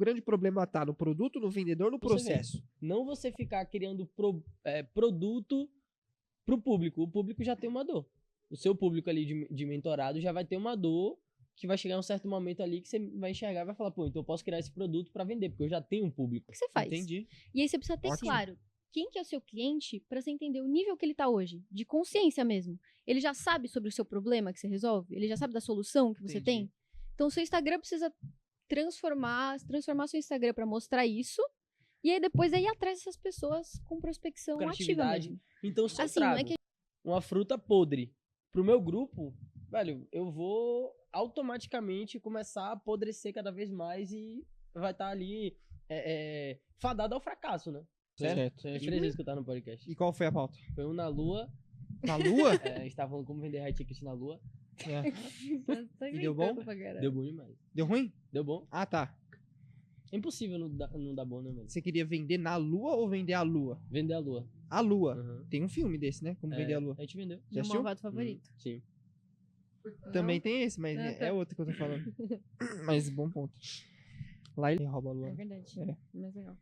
O grande problema tá no produto, no vendedor, no Você vê. processo. Não você ficar criando produto pro público. O público já tem uma dor. O seu público ali de mentorado já vai ter uma dor que vai chegar um certo momento ali que você vai enxergar e vai falar, pô, então eu posso criar esse produto pra vender, porque eu já tenho um público. O que você faz? Entendi. E aí você precisa ter Ótimo. claro quem que é o seu cliente pra você entender o nível que ele tá hoje, de consciência mesmo. Ele já sabe sobre o seu problema que você resolve? Ele já sabe da solução que você Entendi. tem? Então o seu Instagram precisa transformar seu Instagram pra mostrar isso. E aí depois ir atrás dessas pessoas com prospecção ativa Criatividade. mesmo. Então, se eu Assim, não é trago que uma fruta podre pro meu grupo, velho, eu vou automaticamente começar a apodrecer cada vez mais e vai estar ali fadado ao fracasso, né? Certo. É a três vezes que eu tava no podcast. E qual foi a pauta? Foi um na Lua, Na Lua? a gente tava falando como vender high ticket na Lua. É. Tá E deu bom? gritando pra caralho. Deu bom demais. Deu ruim? Deu bom? Ah, tá. É impossível não dar bom, né, velho? Você queria vender na Lua ou vender a Lua? Vender a Lua. A Lua. Uhum. Tem um filme desse, né? Como vender a Lua. A gente vendeu. Já Meu assistiu? malvado favorito. Sim. Também tem esse, mas Ah, tá. é outro que eu tô falando. Mas bom ponto. Lá ele rouba a É Lua. verdade. É. Mais legal.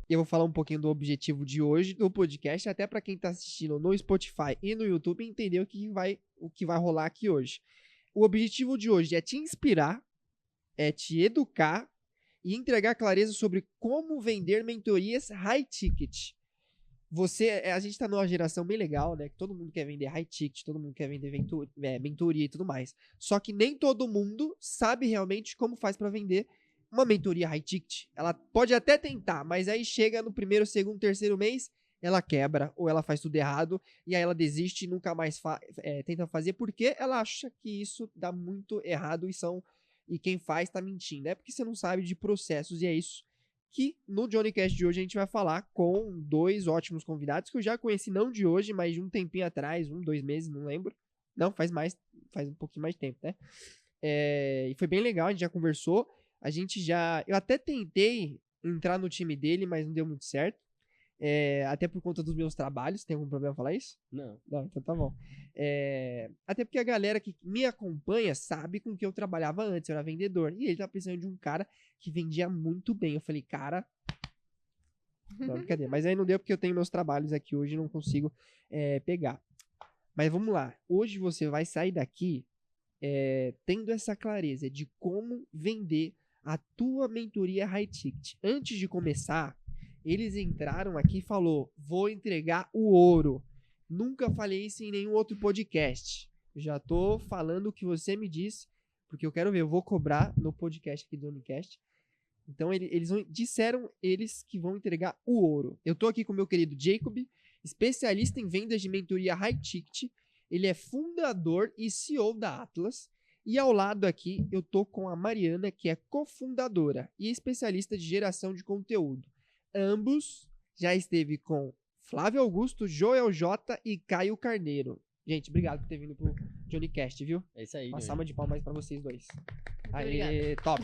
E eu vou falar um pouquinho do objetivo de hoje do podcast, até pra quem tá assistindo no Spotify e no YouTube entender o que vai rolar aqui hoje. O objetivo de hoje é te inspirar, é te educar e entregar clareza sobre como vender mentorias high ticket. A gente tá numa geração bem legal, né? Que todo mundo quer vender high ticket, todo mundo quer vender mentoria e tudo mais. Só que nem todo mundo sabe realmente como faz pra vender uma mentoria high ticket. Ela pode até tentar, mas aí chega no primeiro, segundo, terceiro mês, ela quebra ou ela faz tudo errado e aí ela desiste e nunca mais tenta fazer porque ela acha que isso dá muito errado e quem faz tá mentindo. É porque você não sabe de processos e é isso que no JohnnyCast de hoje a gente vai falar com 2 ótimos convidados que eu já conheci não de hoje, mas de um tempinho atrás, 2 meses, não lembro. Não, faz um pouquinho mais de tempo, né? E foi bem legal, a gente já conversou. Eu até tentei entrar no time dele, mas não deu muito certo. Até por conta dos meus trabalhos. Tem algum problema falar isso? Não. Não, então tá bom. Até porque a galera que me acompanha sabe com que eu trabalhava antes, eu era vendedor. E ele tá precisando de um cara que vendia muito bem. Eu falei, cara... Não, brincadeira. Mas aí não deu porque eu tenho meus trabalhos aqui hoje e não consigo pegar. Mas vamos lá. Hoje você vai sair daqui tendo essa clareza de como vender a tua mentoria high ticket. Antes de começar, eles entraram aqui e falou, vou entregar o ouro. Nunca falei isso em nenhum outro podcast. Já tô falando o que você me disse, porque eu quero ver, eu vou cobrar no podcast aqui do Unicast. Então disseram eles que vão entregar o ouro. Eu tô aqui com o meu querido Jacob, especialista em vendas de mentoria high ticket. Ele é fundador e CEO da Atlas. E ao lado aqui eu tô com a Mariana, que é cofundadora e especialista de geração de conteúdo. Ambos já esteve com Flávio Augusto, Joel J e Caio Carneiro. Gente, obrigado por ter vindo pro JohnnyCast, viu? É isso aí, Uma Johnny. salva de palmas pra vocês dois. Aê, Top!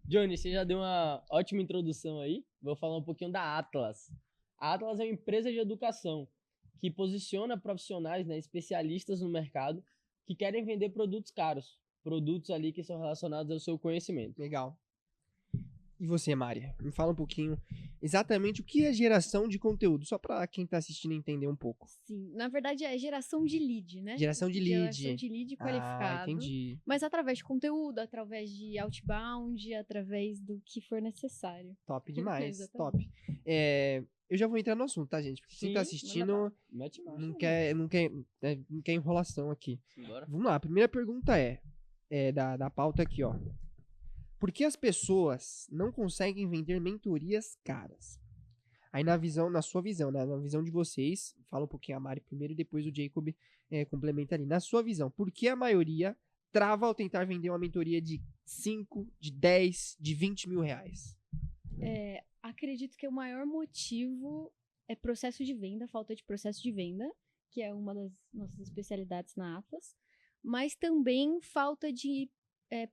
Johnny, você já deu uma ótima introdução aí. Vou falar um pouquinho da Atlas. A Atlas é uma empresa de educação que posiciona profissionais, né, especialistas no mercado que querem vender produtos caros. Produtos ali que são relacionados ao seu conhecimento. Legal. E você, Mari? Me fala um pouquinho exatamente o que é geração de conteúdo, só pra quem tá assistindo entender um pouco. Sim, na verdade é geração de lead, né? Geração de lead. Geração de lead qualificado. Entendi. Mas através de conteúdo, através de outbound, através do que for necessário. Top demais, Exatamente. top. Eu já vou entrar no assunto, tá, gente? Porque quem tá Sim, assistindo Mete marcha. não quer enrolação aqui. Bora. Vamos lá, a primeira pergunta da pauta aqui, ó. Por que as pessoas não conseguem vender mentorias caras? Aí na sua visão, né? Na visão de vocês, fala um pouquinho a Mari primeiro e depois o Jacob complementa ali. Na sua visão, por que a maioria trava ao tentar vender uma mentoria de 5, de 10, de 20 mil reais? Acredito que o maior motivo é processo de venda, falta de processo de venda, que é uma das nossas especialidades na Atlas, mas também falta de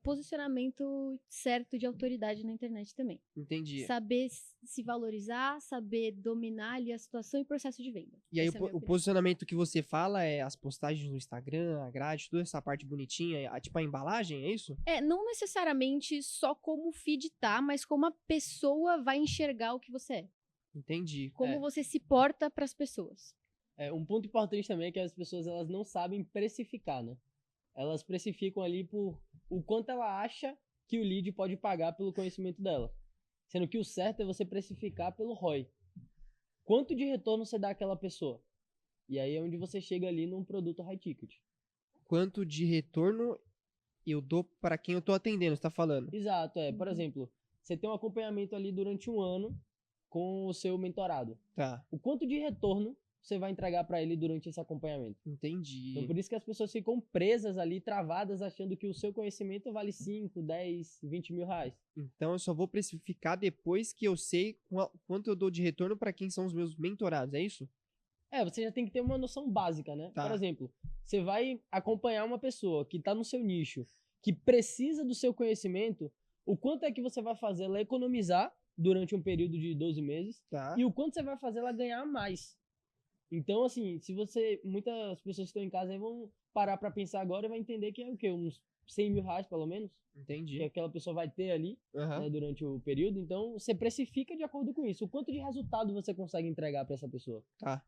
posicionamento certo de autoridade na internet também. Entendi. Saber se valorizar, saber dominar ali a situação e processo de venda. E aí Essa é a minha o opinião. posicionamento que você fala é as postagens no Instagram, a grade, toda essa parte bonitinha, tipo a embalagem, é isso? Não necessariamente só como o feed tá, mas como a pessoa vai enxergar o que você é. Entendi. Como você se porta pras pessoas. Um ponto importante também é que as pessoas elas não sabem precificar, né? Elas precificam ali por o quanto ela acha que o lead pode pagar pelo conhecimento dela. Sendo que o certo é você precificar pelo ROI. Quanto de retorno você dá àquela pessoa? E aí é onde você chega ali num produto high ticket. Quanto de retorno eu dou para quem eu tô atendendo, você tá falando? Exato, Por exemplo, você tem um acompanhamento ali durante um ano com o seu mentorado. Tá, O quanto de retorno você vai entregar para ele durante esse acompanhamento? entendi. Então, por isso que as pessoas ficam presas ali, travadas, achando que o seu conhecimento vale 5, 10, 20 mil reais. Então eu só vou precificar depois que eu sei quanto eu dou de retorno para quem são os meus mentorados, é isso? Você já tem que ter uma noção básica, né? Tá. Por exemplo, você vai acompanhar uma pessoa que está no seu nicho, que precisa do seu conhecimento, o quanto é que você vai fazer ela economizar durante um período de 12 meses Tá. e o quanto você vai fazer ela ganhar mais. Então, assim, muitas pessoas que estão em casa aí vão parar para pensar agora e vai entender que é o quê? Uns 100 mil reais, pelo menos, que Entendi. aquela pessoa vai ter ali, Aham. né, durante o período. Então, você precifica de acordo com isso. O quanto de resultado você consegue entregar para essa pessoa. Tá.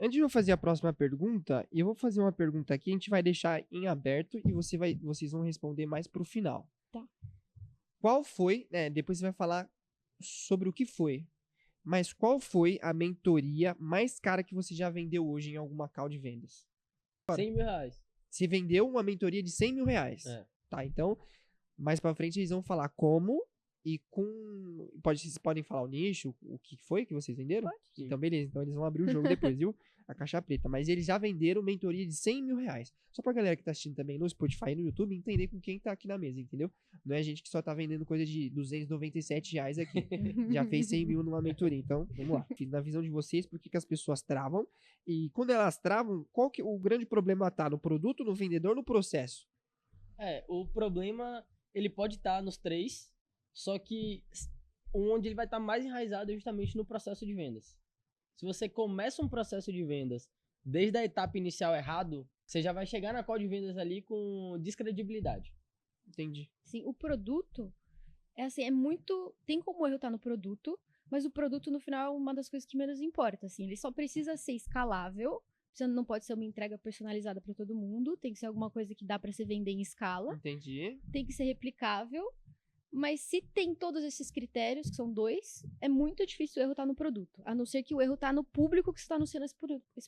Antes de eu fazer a próxima pergunta, eu vou fazer uma pergunta aqui, a gente vai deixar em aberto e vocês vão responder mais pro final. Tá. Qual foi, depois você vai falar sobre o que foi, mas qual foi a mentoria mais cara que você já vendeu hoje em alguma call de vendas? 100 mil reais. Você vendeu uma mentoria de 100 mil reais. Tá, então, mais pra frente eles vão falar como e vocês podem falar o nicho, o que foi que vocês venderam? Sim. Então, beleza. Então, eles vão abrir o jogo depois, viu? A caixa preta. Mas eles já venderam mentoria de 100 mil reais. Só pra galera que tá assistindo também no Spotify e no YouTube entender com quem tá aqui na mesa, entendeu? Não é gente que só tá vendendo coisa de 297 reais aqui. Já fez 100 mil numa mentoria. Então, vamos lá. Na visão de vocês, por que as pessoas travam? E quando elas travam, qual que o grande problema tá? No produto, no vendedor, no processo? O problema, ele pode estar nos três, só que onde ele vai estar mais enraizado é justamente no processo de vendas. Se você começa um processo de vendas desde a etapa inicial errado, você já vai chegar na call de vendas ali com descredibilidade. Entendi. Sim, o produto é muito... Tem como o erro estar no produto, mas o produto no final é uma das coisas que menos importa, assim. Ele só precisa ser escalável, não pode ser uma entrega personalizada para todo mundo, tem que ser alguma coisa que dá para se vender em escala, Entendi. tem que ser replicável, mas se tem todos esses critérios, que são 2, é muito difícil o erro estar no produto, a não ser que o erro está no público que você está anunciando esse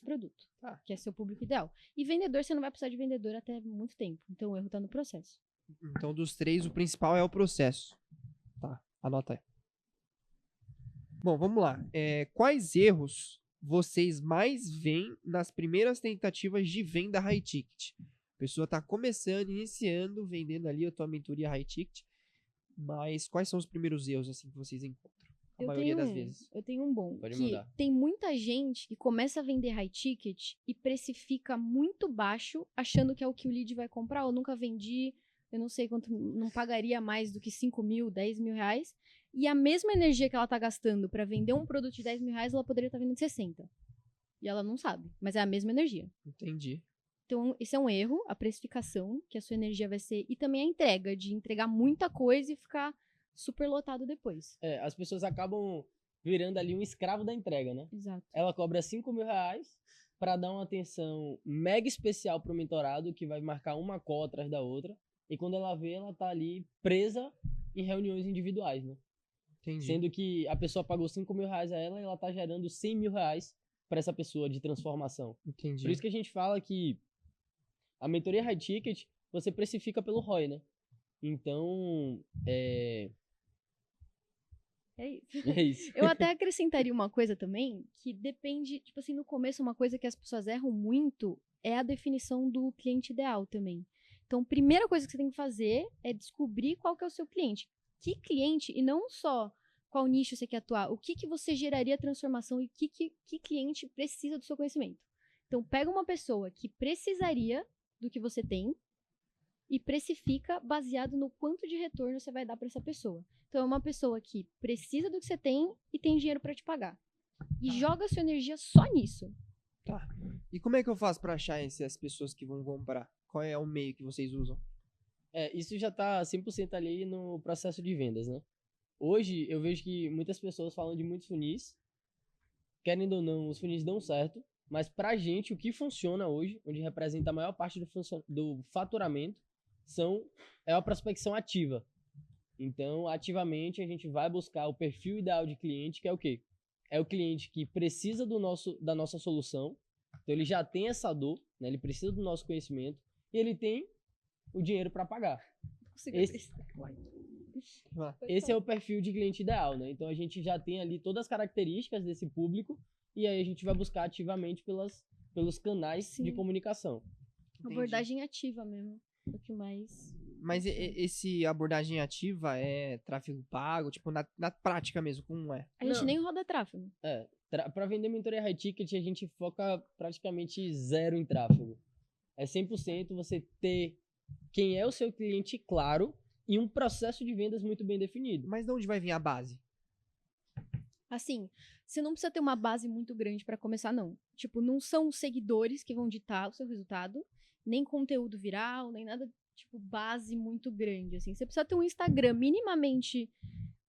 produto, que é seu público ideal. E vendedor, você não vai precisar de vendedor até muito tempo, então o erro está no processo. Então, dos três, o principal é o processo. Tá, anota aí. Bom, vamos lá. Quais erros vocês mais veem nas primeiras tentativas de venda high ticket? A pessoa está começando, iniciando, vendendo ali a tua mentoria high ticket, mas quais são os primeiros erros assim que vocês encontram? A maioria das vezes. Eu tenho um bom. Pode que mandar. Tem muita gente que começa a vender high ticket e precifica muito baixo, achando que é o que o lead vai comprar. Eu nunca vendi, eu não sei quanto, não pagaria mais do que 5 mil, 10 mil reais. E a mesma energia que ela tá gastando para vender um produto de 10 mil reais, ela poderia estar vendendo 60. E ela não sabe, mas é a mesma energia. Entendi. Então, esse é um erro, a precificação, que a sua energia vai ser... E também a entrega, de entregar muita coisa e ficar super lotado depois. As pessoas acabam virando ali um escravo da entrega, né? Exato. Ela cobra 5 mil reais para dar uma atenção mega especial pro mentorado, que vai marcar uma call atrás da outra. E quando ela vê, ela tá ali presa em reuniões individuais, né? Entendi. Sendo que a pessoa pagou 5 mil reais a ela e ela tá gerando 100 mil reais para essa pessoa de transformação. Entendi. Por isso que a gente fala que a mentoria high ticket, você precifica pelo ROI, né? Então, É isso. é isso. Eu até acrescentaria uma coisa também, que depende, tipo assim, no começo uma coisa que as pessoas erram muito é a definição do cliente ideal também. Então, a primeira coisa que você tem que fazer é descobrir qual que é o seu cliente. Que cliente, e não só qual nicho você quer atuar, o que você geraria transformação e que cliente precisa do seu conhecimento. Então, pega uma pessoa que precisaria do que você tem e precifica baseado no quanto de retorno você vai dar para essa pessoa. Então, é uma pessoa que precisa do que você tem e tem dinheiro para te pagar. E joga sua energia só nisso. Tá. E como é que eu faço pra achar essas pessoas que vão comprar? Qual é o meio que vocês usam? Isso já tá 100% ali no processo de vendas, né? Hoje, eu vejo que muitas pessoas falam de muitos funis. Querendo ou não, os funis dão certo. Mas pra gente, o que funciona hoje, onde representa a maior parte do faturamento, é a prospecção ativa. Então, ativamente, a gente vai buscar o perfil ideal de cliente, que é o quê? É o cliente que precisa da nossa solução. Então, ele já tem essa dor, né? Ele precisa do nosso conhecimento e ele tem o dinheiro para pagar. Esse é o perfil de cliente ideal, né? Então, a gente já tem ali todas as características desse público e aí a gente vai buscar ativamente pelos canais de comunicação. Abordagem ativa mesmo. O que mais... Mas esse abordagem ativa é tráfego pago? Tipo, na prática mesmo, como é? A gente nem roda tráfego. Para vender mentoria high ticket, a gente foca praticamente zero em tráfego. É 100% você ter quem é o seu cliente claro e um processo de vendas muito bem definido. Mas de onde vai vir a base? Assim, você não precisa ter uma base muito grande para começar, não. Tipo, não são seguidores que vão ditar o seu resultado, nem conteúdo viral, nem nada, tipo, base muito grande, assim. Você precisa ter um Instagram minimamente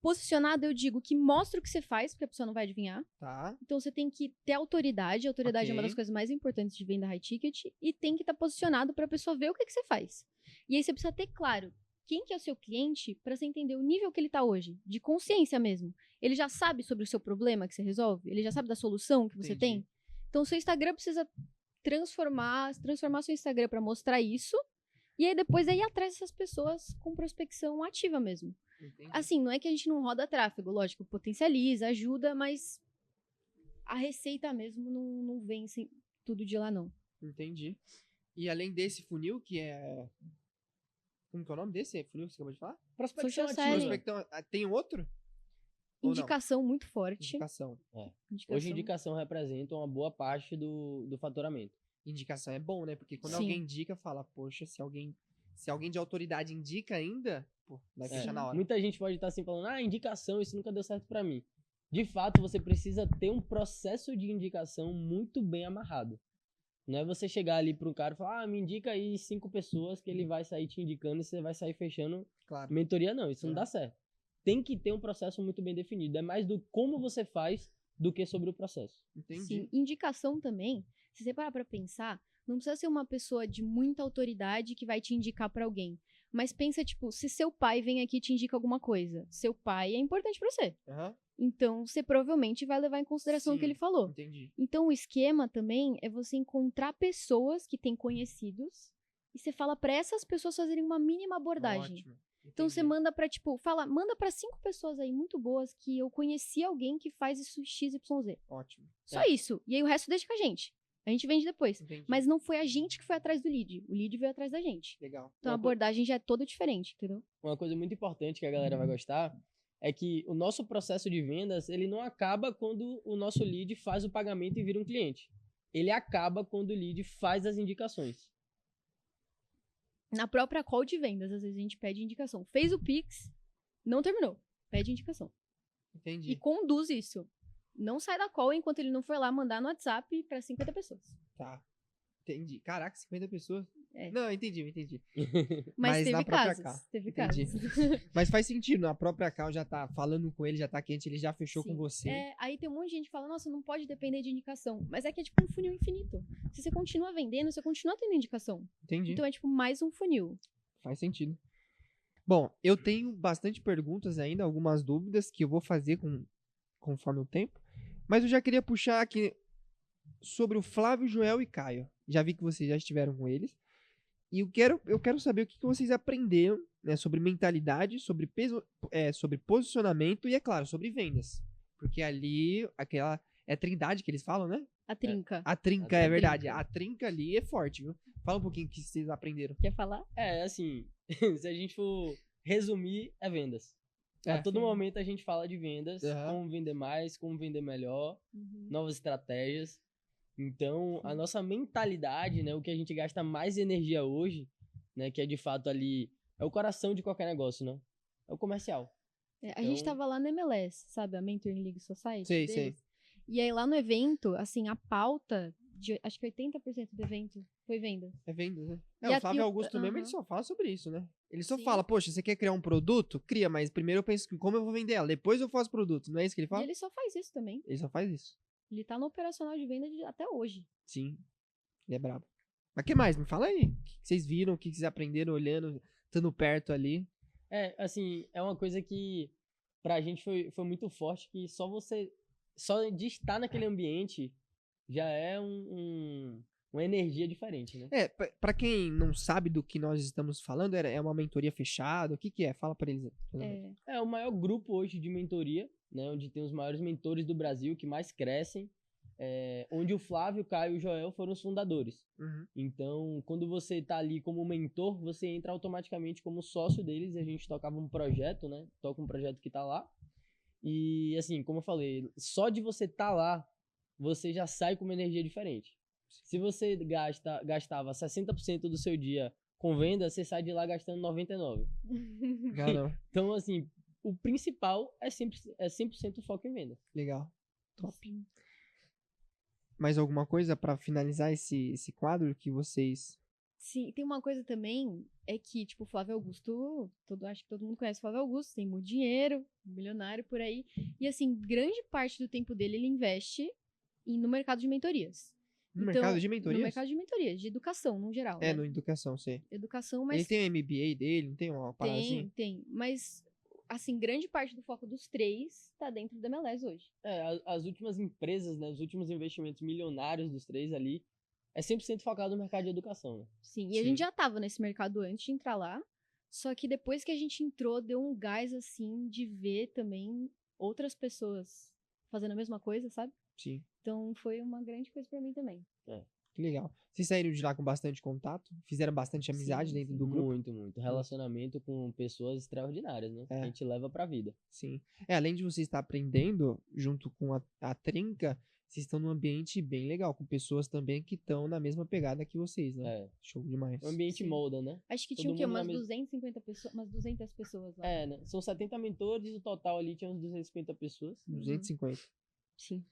posicionado, eu digo, que mostra o que você faz, porque a pessoa não vai adivinhar. Tá. Então, você tem que ter autoridade. A autoridade é uma das coisas mais importantes de venda high ticket. E tem que estar posicionado para a pessoa ver o que você faz. E aí, você precisa ter claro quem que é o seu cliente para você entender o nível que ele está hoje, de consciência mesmo. Ele já sabe sobre o seu problema que você resolve? Ele já sabe da solução que você tem? Então, o seu Instagram precisa transformar seu Instagram para mostrar isso. E aí, depois, ir atrás dessas pessoas com prospecção ativa mesmo. Entendi. Assim, não é que a gente não roda tráfego, lógico, potencializa, ajuda, mas a receita mesmo não vem sem tudo de lá, não. Entendi. E além desse funil, que é... Como que é o nome desse funil que você acabou de falar? Prospecção Social ativa. selling. Tem outro? Ou não? Indicação muito forte. Indicação. Hoje, indicação representa uma boa parte do faturamento. Indicação é bom, né? Porque quando Sim. alguém indica, fala, poxa, se alguém de autoridade indica ainda, pô, vai fechar na hora. Muita gente pode estar assim falando, indicação, isso nunca deu certo pra mim. De fato, você precisa ter um processo de indicação muito bem amarrado. Não é você chegar ali para um cara e falar, me indica aí 5 pessoas que ele vai sair te indicando e você vai sair fechando mentoria. Não, isso não dá certo. Tem que ter um processo muito bem definido. É mais do como você faz do que sobre o processo. Entendi. Sim, indicação também, se você parar pra pensar, não precisa ser uma pessoa de muita autoridade que vai te indicar pra alguém. Mas pensa, tipo, se seu pai vem aqui e te indica alguma coisa, seu pai é importante pra você. Então, você provavelmente vai levar em consideração o que ele falou. Entendi. Então, o esquema também é você encontrar pessoas que têm conhecidos e você fala pra essas pessoas fazerem uma mínima abordagem. Ótimo. Então, você manda pra, manda pra 5 pessoas aí muito boas que eu conheci alguém que faz isso XYZ. Ótimo. Só isso. E aí, o resto deixa com a gente. A gente vende depois. Entendi. Mas não foi a gente que foi atrás do lead. O lead veio atrás da gente. Legal. Então, a abordagem já é toda diferente, entendeu? Uma coisa muito importante que a galera vai gostar é que o nosso processo de vendas, ele não acaba quando o nosso lead faz o pagamento e vira um cliente. Ele acaba quando o lead faz as indicações. Na própria call de vendas, às vezes a gente pede indicação. Fez o Pix, não terminou. Pede indicação. Entendi. E conduz isso. Não sai da call enquanto ele não for lá mandar no WhatsApp para 50 pessoas. Tá. Entendi. Caraca, 50 pessoas? É. Não, entendi. Mas na teve própria casos. call. Teve Entendi. casos. Mas faz sentido, na própria call já tá falando com ele, já tá quente, ele já fechou Sim. com você. Aí tem um monte de gente que fala, nossa, não pode depender de indicação. Mas é que é tipo um funil infinito. Se você continua vendendo, você continua tendo indicação. Entendi. Então é tipo mais um funil. Faz sentido. Bom, eu tenho bastante perguntas ainda, algumas dúvidas que eu vou fazer conforme o tempo. Mas eu já queria puxar aqui sobre o Flávio, Joel e Caio. Já vi que vocês já estiveram com eles. E eu quero saber o que vocês aprenderam, né, sobre mentalidade, sobre sobre posicionamento e, é claro, sobre vendas. Porque ali, aquela... É a trindade que eles falam, né? A trinca. A trinca, é verdade. A trinca ali é forte, viu? Fala um pouquinho o que vocês aprenderam. Quer falar? Assim, se a gente for resumir, é vendas. A todo momento a gente fala de vendas, como vender mais, como vender melhor, novas estratégias. Então, a nossa mentalidade, né, o que a gente gasta mais energia hoje, né? Que é de fato ali, é o coração de qualquer negócio, né? É o comercial. A gente Então- tava lá no MLS, sabe? A Mentoring League Society Sei, deles. E aí lá no evento, assim, a pauta, acho que 80% do evento foi venda. É vendas, né? E O a- Flávio e o- Augusto mesmo, ele aham. só fala sobre isso, né? Ele só Sim. fala, poxa, você quer criar um produto? Cria, mas primeiro eu penso que como eu vou vender ela, depois eu faço o produto. Não é isso que ele E fala? ele só faz isso também. Ele só faz isso. Ele tá no operacional de venda até hoje. Sim, ele é brabo. Mas o que mais? Me fala aí. O que vocês viram, o que vocês aprenderam olhando, estando perto ali? Assim, é uma coisa que pra gente foi muito forte, que só de estar naquele ambiente já é uma energia diferente, né? Pra quem não sabe do que nós estamos falando, é uma mentoria fechada? O que é? Fala pra eles. É, É o maior grupo hoje de mentoria, né? Onde tem os maiores mentores do Brasil, que mais crescem. Onde o Flávio, o Caio e o Joel foram os fundadores. Uhum. Então, quando você tá ali como mentor, você entra automaticamente como sócio deles. E a gente tocava um projeto, né? Toca um projeto que tá lá. E, assim, como eu falei, só de você tá lá, você já sai com uma energia diferente. Se você gastava 60% do seu dia com venda, você sai de lá gastando 99%. Caramba, Então, assim, o principal é 100% foco em venda. legal. Top. Sim. Mais alguma coisa pra finalizar esse quadro que vocês... Sim, tem uma coisa também, é que, tipo, o Flávio Augusto, acho que todo mundo conhece o Flávio Augusto, tem muito dinheiro, milionário por aí. E, assim, grande parte do tempo dele ele investe no mercado de mentorias. No Então, mercado de mentorias? No mercado de mentorias, de educação, no geral, né? No educação, sei. Educação, mas Ele tem o MBA dele, não tem uma parada assim? tem. Mas, assim, grande parte do foco dos três tá dentro da MLS hoje. As últimas empresas, né, os últimos investimentos milionários dos três ali, é 100% focado no mercado de educação, né? Sim, e a Sim. gente já tava nesse mercado antes de entrar lá, só que depois que a gente entrou, deu um gás, assim, de ver também outras pessoas fazendo a mesma coisa, sabe? Sim. Então foi uma grande coisa pra mim também. Que legal. Vocês saíram de lá com bastante contato? Fizeram bastante amizade Sim, dentro sim. do grupo? Muito, muito. Relacionamento com pessoas extraordinárias, né? Que a gente leva pra vida. Sim. Além de você estar aprendendo, junto com a Trinca, vocês estão num ambiente bem legal, com pessoas também que estão na mesma pegada que vocês, né? É. Show demais. O ambiente Sim. molda, né? Acho que Todo tinha o quê? mundo na Umas mes- 250 pessoas, umas 200 pessoas lá. Né? São 70 mentores, o total ali tinha uns 250 pessoas. 250. Sim.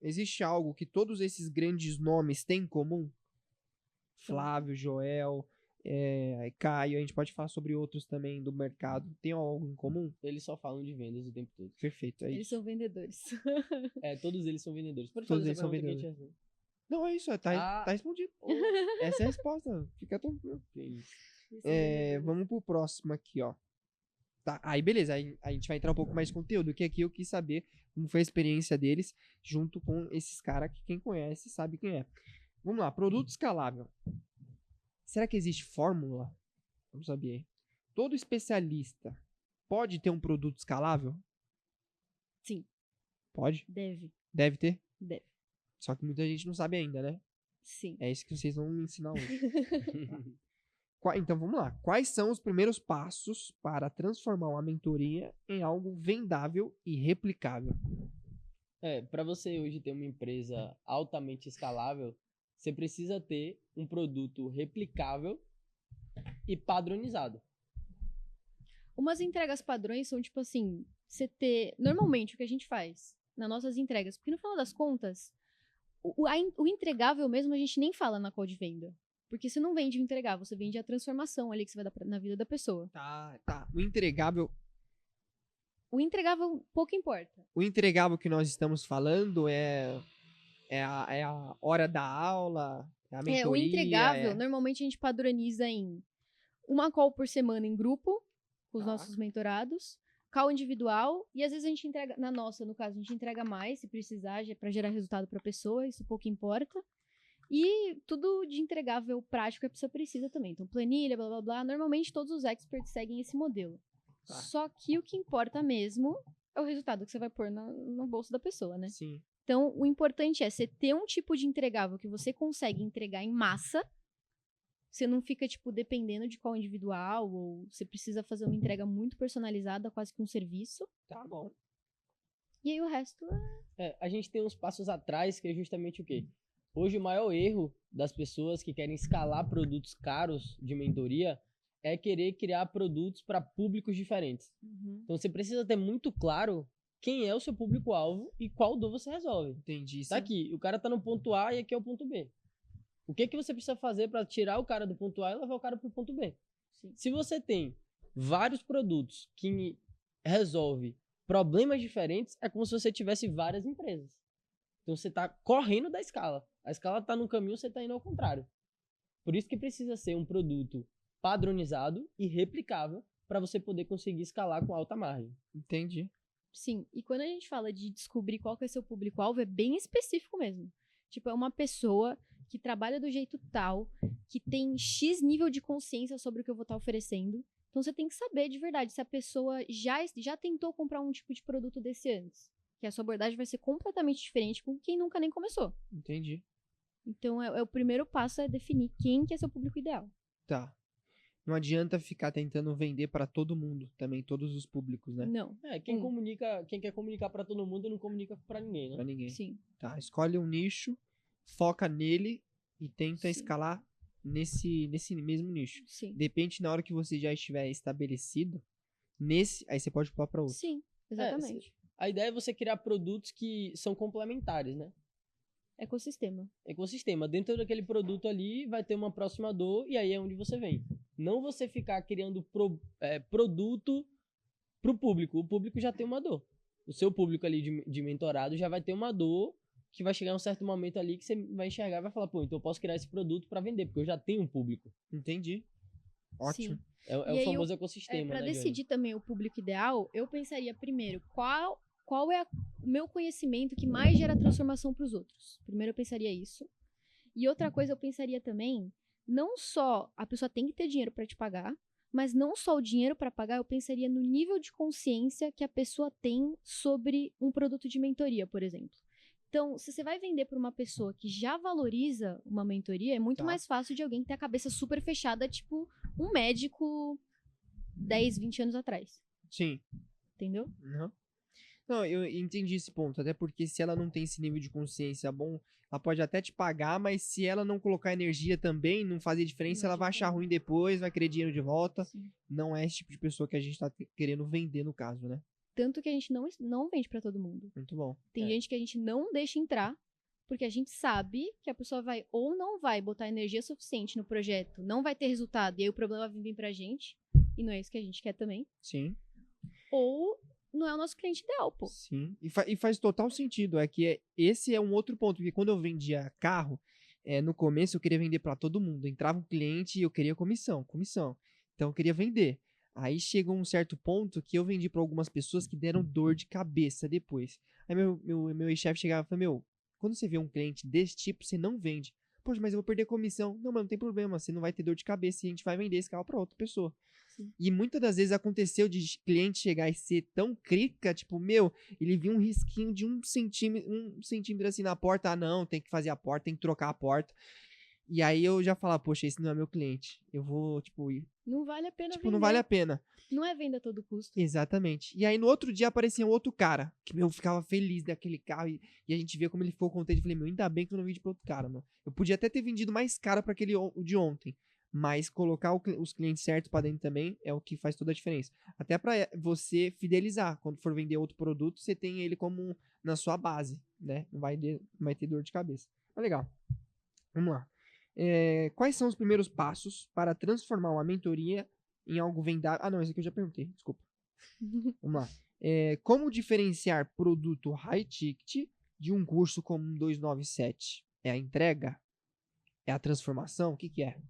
Existe algo que todos esses grandes nomes têm em comum? Flávio, Joel, Caio, a gente pode falar sobre outros também do mercado. Tem algo em comum? Eles só falam de vendas o tempo todo. Perfeito, é Eles isso. são vendedores. Todos eles são vendedores. Pode Todos fazer eles essa são pergunta que a vendedores. gente responde. Não, é isso, tá respondido. Oh, Essa é a resposta, fica tranquilo. que isso. Eles são vendedores. Vamos pro próximo aqui, ó. Tá, aí beleza, aí a gente vai entrar um pouco mais de conteúdo, que aqui eu quis saber como foi a experiência deles junto com esses caras que quem conhece sabe quem é. Vamos lá, produto escalável. Será que existe fórmula? Vamos saber aí. Todo especialista pode ter um produto escalável? Sim. Pode? Deve. Deve ter? Deve. Só que muita gente não sabe ainda, né? Sim. É isso que vocês vão me ensinar hoje. Então vamos lá. Quais são os primeiros passos para transformar uma mentoria em algo vendável e replicável? Para você hoje ter uma empresa altamente escalável, você precisa ter um produto replicável e padronizado. Umas entregas padrões são tipo assim, você ter. Normalmente o que a gente faz nas nossas entregas, porque no final das contas, o entregável mesmo a gente nem fala na call de venda. Porque você não vende o entregável, você vende a transformação ali que você vai dar na vida da pessoa. Tá. O entregável Pouco importa. O entregável que nós estamos falando é a hora da aula, é a mentoria. O entregável, normalmente a gente padroniza em uma call por semana em grupo, com os Tá. nossos mentorados, call individual, e às vezes a gente entrega, no caso, a gente entrega mais, se precisar, para gerar resultado para a pessoa, isso pouco importa. E tudo de entregável prático que a pessoa precisa também. Então, planilha, blá, blá, blá. Normalmente todos os experts seguem esse modelo. Tá. Só que o que importa mesmo é o resultado que você vai pôr no bolso da pessoa, né? Sim. Então, o importante é você ter um tipo de entregável que você consegue entregar em massa. Você não fica, tipo, dependendo de qual individual, ou você precisa fazer uma entrega muito personalizada, quase que um serviço. Tá bom. E aí o resto A gente tem uns passos atrás que é justamente o quê? Hoje o maior erro das pessoas que querem escalar produtos caros de mentoria é querer criar produtos para públicos diferentes. Uhum. Então você precisa ter muito claro quem é o seu público-alvo e qual dor você resolve. Entendi. Tá aqui, o cara tá no ponto A e aqui é o ponto B. O que você precisa fazer para tirar o cara do ponto A e levar o cara pro ponto B? Sim. Se você tem vários produtos que resolvem problemas diferentes, é como se você tivesse várias empresas. Então você tá correndo da escala. A escala tá num caminho, você tá indo ao contrário. Por isso que precisa ser um produto padronizado e replicável para você poder conseguir escalar com alta margem. Entendi. Sim, e quando a gente fala de descobrir qual que é seu público-alvo, é bem específico mesmo. Tipo, é uma pessoa que trabalha do jeito tal, que tem X nível de consciência sobre o que eu vou estar oferecendo. Então, você tem que saber de verdade se a pessoa já tentou comprar um tipo de produto desse antes. Que a sua abordagem vai ser completamente diferente com quem nunca nem começou. Entendi. Então, o primeiro passo é definir quem que é seu público ideal. Tá. Não adianta ficar tentando vender para todo mundo, também todos os públicos, né? Não. Quem quer comunicar para todo mundo não comunica para ninguém, né? Pra ninguém. Sim. Tá, escolhe um nicho, foca nele e tenta Sim. escalar nesse mesmo nicho. Sim. Depende na hora que você já estiver estabelecido, aí você pode pular para outro. Sim, exatamente. A ideia é você criar produtos que são complementares, né? Ecossistema. Ecossistema. Dentro daquele produto ali vai ter uma próxima dor e aí é onde você vem. Não você ficar criando produto pro público. O público já tem uma dor. O seu público ali de mentorado já vai ter uma dor que vai chegar um certo momento ali que você vai enxergar e vai falar, pô, então eu posso criar esse produto para vender, porque eu já tenho um público. Entendi. Ótimo. Sim. É o famoso ecossistema, Para né, decidir também o público ideal, eu pensaria primeiro qual é o meu conhecimento que mais gera transformação para os outros. Primeiro eu pensaria isso. E outra coisa eu pensaria também, não só a pessoa tem que ter dinheiro para te pagar, mas não só o dinheiro para pagar, eu pensaria no nível de consciência que a pessoa tem sobre um produto de mentoria, por exemplo. Então, se você vai vender para uma pessoa que já valoriza uma mentoria, é muito mais fácil de alguém que tem a cabeça super fechada, tipo um médico 10, 20 anos atrás. Sim. Entendeu? Uhum. Não, eu entendi esse ponto, até porque se ela não tem esse nível de consciência bom, ela pode até te pagar, mas se ela não colocar energia também, não fazer diferença, ela vai achar ruim depois, vai querer dinheiro de volta. Sim. Não é esse tipo de pessoa que a gente tá querendo vender no caso, né? Tanto que a gente não vende para todo mundo. Muito bom. Tem gente que a gente não deixa entrar, porque a gente sabe que a pessoa vai ou não vai botar energia suficiente no projeto, não vai ter resultado, e aí o problema vai vir pra gente, e não é isso que a gente quer também. Sim. Ou não é o nosso cliente ideal, pô. Sim. E faz total sentido. Esse é um outro ponto, porque quando eu vendia carro, no começo eu queria vender para todo mundo. Entrava um cliente e eu queria comissão. Então eu queria vender. Aí chegou um certo ponto que eu vendi para algumas pessoas que deram dor de cabeça depois. Aí meu ex-chefe chegava e falava, quando você vê um cliente desse tipo, você não vende. Poxa, mas eu vou perder comissão. Não, mas não tem problema, você não vai ter dor de cabeça e a gente vai vender esse carro para outra pessoa. Sim. E muitas das vezes aconteceu de cliente chegar e ser tão crica, tipo, ele viu um risquinho de 1 centímetro assim na porta. Ah, não, tem que fazer a porta, tem que trocar a porta. E aí eu já falava, poxa, esse não é meu cliente. Eu vou, Não vale a pena não vender. vale a pena. Não é venda a todo custo. Exatamente. E aí no outro dia aparecia um outro cara, que, ficava feliz daquele carro, e a gente via como ele ficou contente. Eu falei, ainda bem que eu não vendi pra outro cara, mano. Eu podia até ter vendido mais caro pra o de ontem, mas colocar os clientes certos pra dentro também é o que faz toda a diferença. Até pra você fidelizar. Quando for vender outro produto, você tem ele como na sua base, né? Não vai ter dor de cabeça. Mas legal. Vamos lá. Quais são os primeiros passos para transformar uma mentoria em algo vendável? Ah, não, esse aqui eu já perguntei, desculpa. Vamos lá. Como diferenciar produto high ticket de um curso como um 297? É a entrega? É a transformação? O que é?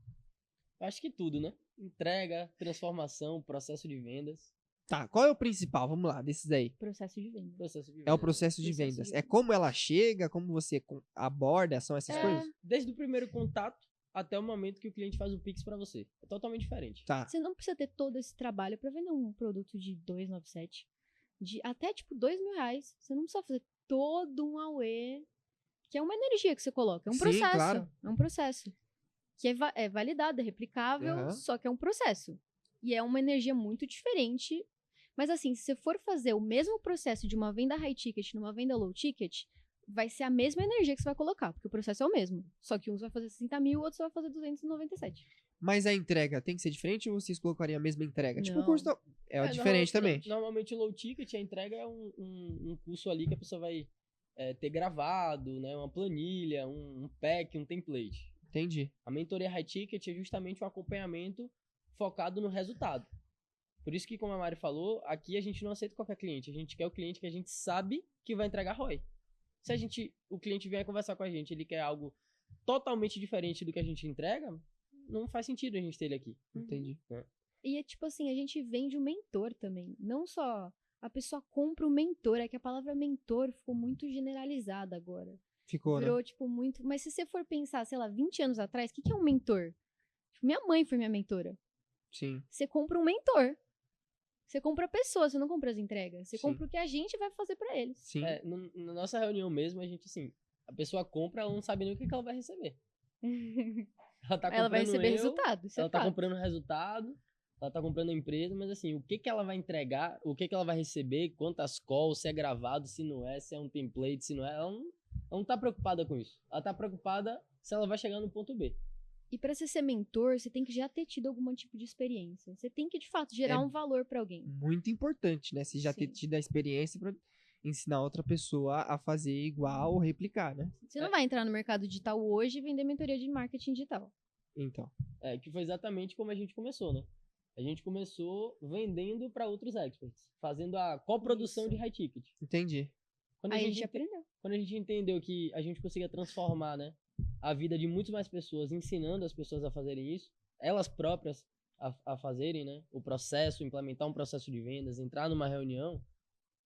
Eu acho que tudo, né? Entrega, transformação, processo de vendas. Tá, qual é o principal? Vamos lá, desses aí. Processo de venda. É o processo de vendas. É como ela chega, como você aborda, são essas coisas? Desde o primeiro contato até o momento que o cliente faz o Pix pra você. É totalmente diferente. Tá. Você não precisa ter todo esse trabalho pra vender um produto de 297, de até tipo R$2.000. Você não precisa fazer todo um auê, que é uma energia que você coloca. É um Sim, processo. claro. É um processo. Que é validado, é replicável, Uhum. só que é um processo. E é uma energia muito diferente. Mas assim, se você for fazer o mesmo processo de uma venda high ticket numa venda low ticket, vai ser a mesma energia que você vai colocar, porque o processo é o mesmo. Só que um você vai fazer 60 mil, o outro você vai fazer 297. Mas a entrega tem que ser diferente ou vocês colocariam a mesma entrega? Tipo, o Não. curso diferente também. Normalmente o low ticket, a entrega é um curso ali que a pessoa vai ter gravado, né? Uma planilha, um pack, um template. Entendi. A mentoria high ticket é justamente um acompanhamento focado no resultado. Por isso que, como a Mari falou, aqui a gente não aceita qualquer cliente. A gente quer o cliente que a gente sabe que vai entregar ROI. Se o cliente vier conversar com a gente, ele quer algo totalmente diferente do que a gente entrega, não faz sentido a gente ter ele aqui. Entendi. E é tipo assim, a gente vende um mentor também. Não só a pessoa compra o mentor, é que a palavra mentor ficou muito generalizada agora. Ficou, né? Virou, tipo, muito... Mas se você for pensar, sei lá, 20 anos atrás, o que é um mentor? Tipo, minha mãe foi minha mentora. Sim. Você compra um mentor. Você compra a pessoa, você não compra as entregas. Você Sim. compra o que a gente vai fazer pra eles. Sim. Na nossa reunião mesmo, a gente, assim, a pessoa compra, ela não sabe nem o que ela vai receber. Ela vai receber resultado. Isso Ela é tá fato. comprando resultado, ela tá comprando a empresa, mas assim, o que ela vai entregar, o que ela vai receber, quantas calls, se é gravado, se não é, se é um template, se não é, ela não tá preocupada com isso. Ela tá preocupada se ela vai chegar no ponto B. E pra você ser mentor, você tem que já ter tido algum tipo de experiência. Você tem que, de fato, gerar um valor pra alguém. Muito importante, né? Se já ter Sim. tido a experiência pra ensinar outra pessoa a fazer igual ou replicar, né? Você não vai entrar no mercado digital hoje e vender mentoria de marketing digital. Então. Que foi exatamente como a gente começou, né? A gente começou vendendo para outros experts, fazendo a coprodução Isso. de high ticket. Entendi. Quando Aí a gente aprendeu. Quando a gente entendeu que a gente conseguia transformar, né, a vida de muitas mais pessoas, ensinando as pessoas a fazerem isso, elas próprias a fazerem, né, o processo, implementar um processo de vendas, entrar numa reunião,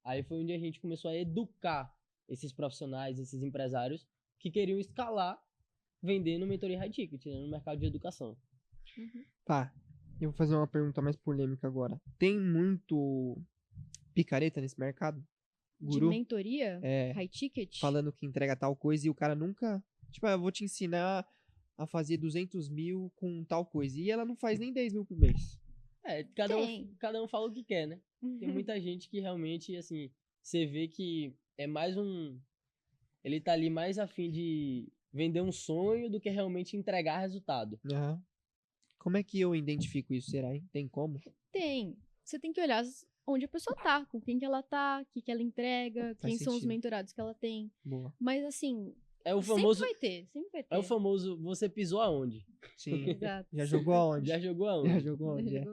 aí foi onde a gente começou a educar esses profissionais, esses empresários que queriam escalar vendendo mentoria high ticket, né, no mercado de educação. Tá. Eu vou fazer uma pergunta mais polêmica agora. Tem muito picareta nesse mercado? Guru? De mentoria, É. high ticket. Falando que entrega tal coisa e o cara nunca... Tipo, eu vou te ensinar a fazer 200 mil com tal coisa. E ela não faz nem 10 mil por mês. Cada um fala o que quer, né? Tem muita gente que realmente, assim, você vê que é mais ele tá ali mais a fim de vender um sonho do que realmente entregar resultado. Aham. Como é que eu identifico isso, será, hein? Tem como? Tem. Você tem que olhar onde a pessoa tá, com quem que ela tá, o que que ela entrega, quem são os sentido. mentorados que ela tem. Boa. Mas assim, É o famoso, sempre vai ter. é o famoso você pisou aonde? Sim. Exato. Já jogou aonde? Já jogou Já aonde? jogou aonde? É.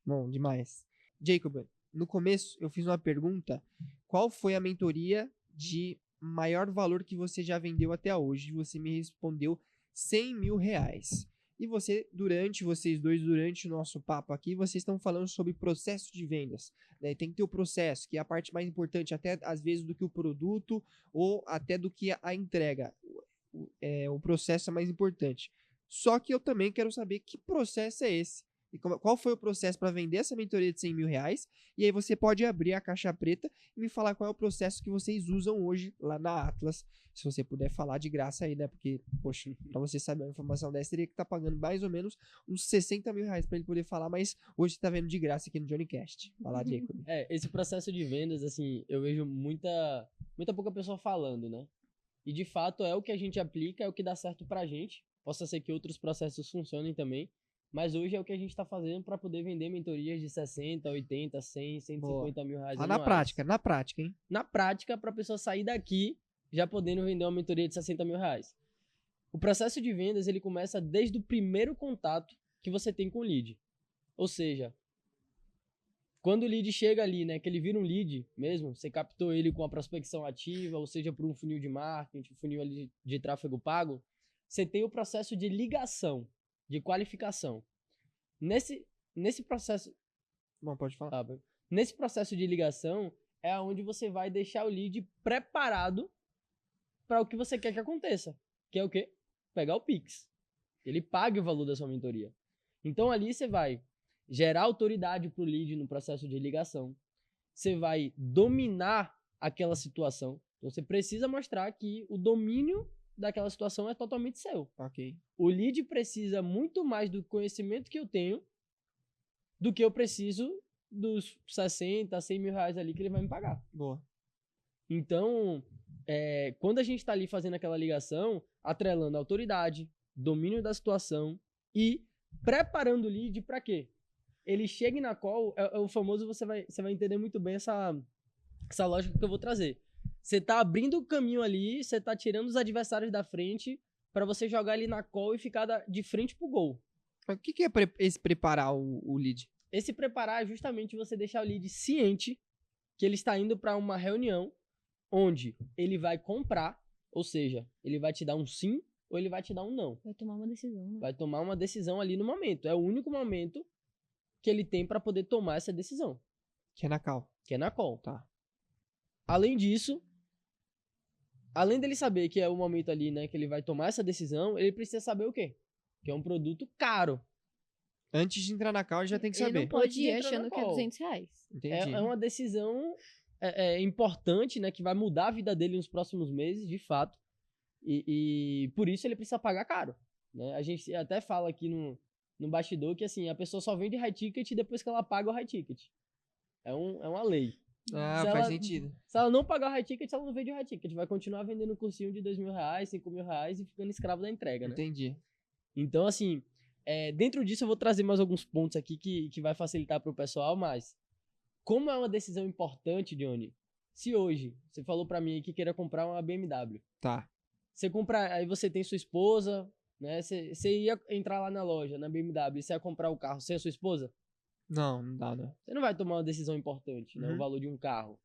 Bom, demais. Jacob, no começo eu fiz uma pergunta. Qual foi a mentoria de maior valor que você já vendeu até hoje? Você me respondeu 100 mil reais. E vocês dois, durante o nosso papo aqui, vocês estão falando sobre processo de vendas, né? Tem que ter o processo, que é a parte mais importante, até às vezes do que o produto ou até do que a entrega. O processo é mais importante. Só que eu também quero saber que processo é esse. E qual foi o processo para vender essa mentoria de 100 mil reais? E aí você pode abrir a caixa preta e me falar qual é o processo que vocês usam hoje lá na Atlas. Se você puder falar de graça aí, né? Porque, poxa, para você saber uma informação dessa, teria que estar pagando mais ou menos uns 60 mil reais para ele poder falar, mas hoje você tá vendo de graça aqui no JohnnyCast. Vai lá, Jacob. Esse processo de vendas, assim, eu vejo muita pouca pessoa falando, né? E de fato é o que a gente aplica, é o que dá certo pra gente. Possa ser que outros processos funcionem também. Mas hoje é o que a gente está fazendo para poder vender mentorias de 60, 80, 100, 150 mil reais anuais. Na prática, hein? Na prática, para a pessoa sair daqui já podendo vender uma mentoria de 60 mil reais. O processo de vendas, ele começa desde o primeiro contato que você tem com o lead. Ou seja, quando o lead chega ali, né, que ele vira um lead mesmo, você captou ele com a prospecção ativa, ou seja, por um funil de marketing, um funil ali de tráfego pago, você tem o processo de ligação, de qualificação. Nesse processo... Bom, pode falar. Nesse processo de ligação é onde você vai deixar o lead preparado para o que você quer que aconteça. Que é o quê? Pegar o Pix. Ele pague o valor da sua mentoria. Então ali você vai gerar autoridade para o lead no processo de ligação. Você vai dominar aquela situação. Então você precisa mostrar que o domínio daquela situação é totalmente seu. Ok. O lead precisa muito mais do conhecimento que eu tenho do que eu preciso dos 60, 100 mil reais ali que ele vai me pagar. Boa. Então, quando a gente tá ali fazendo aquela ligação, atrelando a autoridade, domínio da situação e preparando o lead pra quê? Ele chega na call, é o famoso, você vai entender muito bem essa lógica que eu vou trazer. Você tá abrindo o caminho ali, você tá tirando os adversários da frente pra você jogar ele na call e ficar de frente pro gol. O que é esse preparar o lead? Esse preparar é justamente você deixar o lead ciente que ele está indo pra uma reunião onde ele vai comprar, ou seja, ele vai te dar um sim ou ele vai te dar um não. Vai tomar uma decisão, né? Vai tomar uma decisão ali no momento. É o único momento que ele tem pra poder tomar essa decisão. Que é na call. Que é na call. Tá. Além disso, além dele saber que é o momento ali, né, que ele vai tomar essa decisão, ele precisa saber o quê? Que é um produto caro. Antes de entrar na call, já tem que Ele saber. não pode Antes de ir entrar na achando que é call. R$200. Entendi. É uma decisão importante, né, que vai mudar a vida dele nos próximos meses, de fato. E por isso ele precisa pagar caro. Né? A gente até fala aqui no bastidor que assim, a pessoa só vende high ticket depois que ela paga o high ticket. É uma lei. Ah, Se faz ela- sentido. Se ela não pagar o high ticket, ela não vende o high ticket. Vai continuar vendendo um cursinho de R$2.000, R$5.000 e ficando escravo da entrega, né? Entendi. Então, assim, dentro disso eu vou trazer mais alguns pontos aqui que vai facilitar pro pessoal, mas como é uma decisão importante, Johnny, se hoje você falou pra mim que queira comprar uma BMW, Tá. você compra, aí você tem sua esposa, né? Você ia entrar lá na loja, na BMW, você ia comprar o carro sem a sua esposa? Não dá, né? Você não vai tomar uma decisão importante, né? Uhum. O valor de um carro.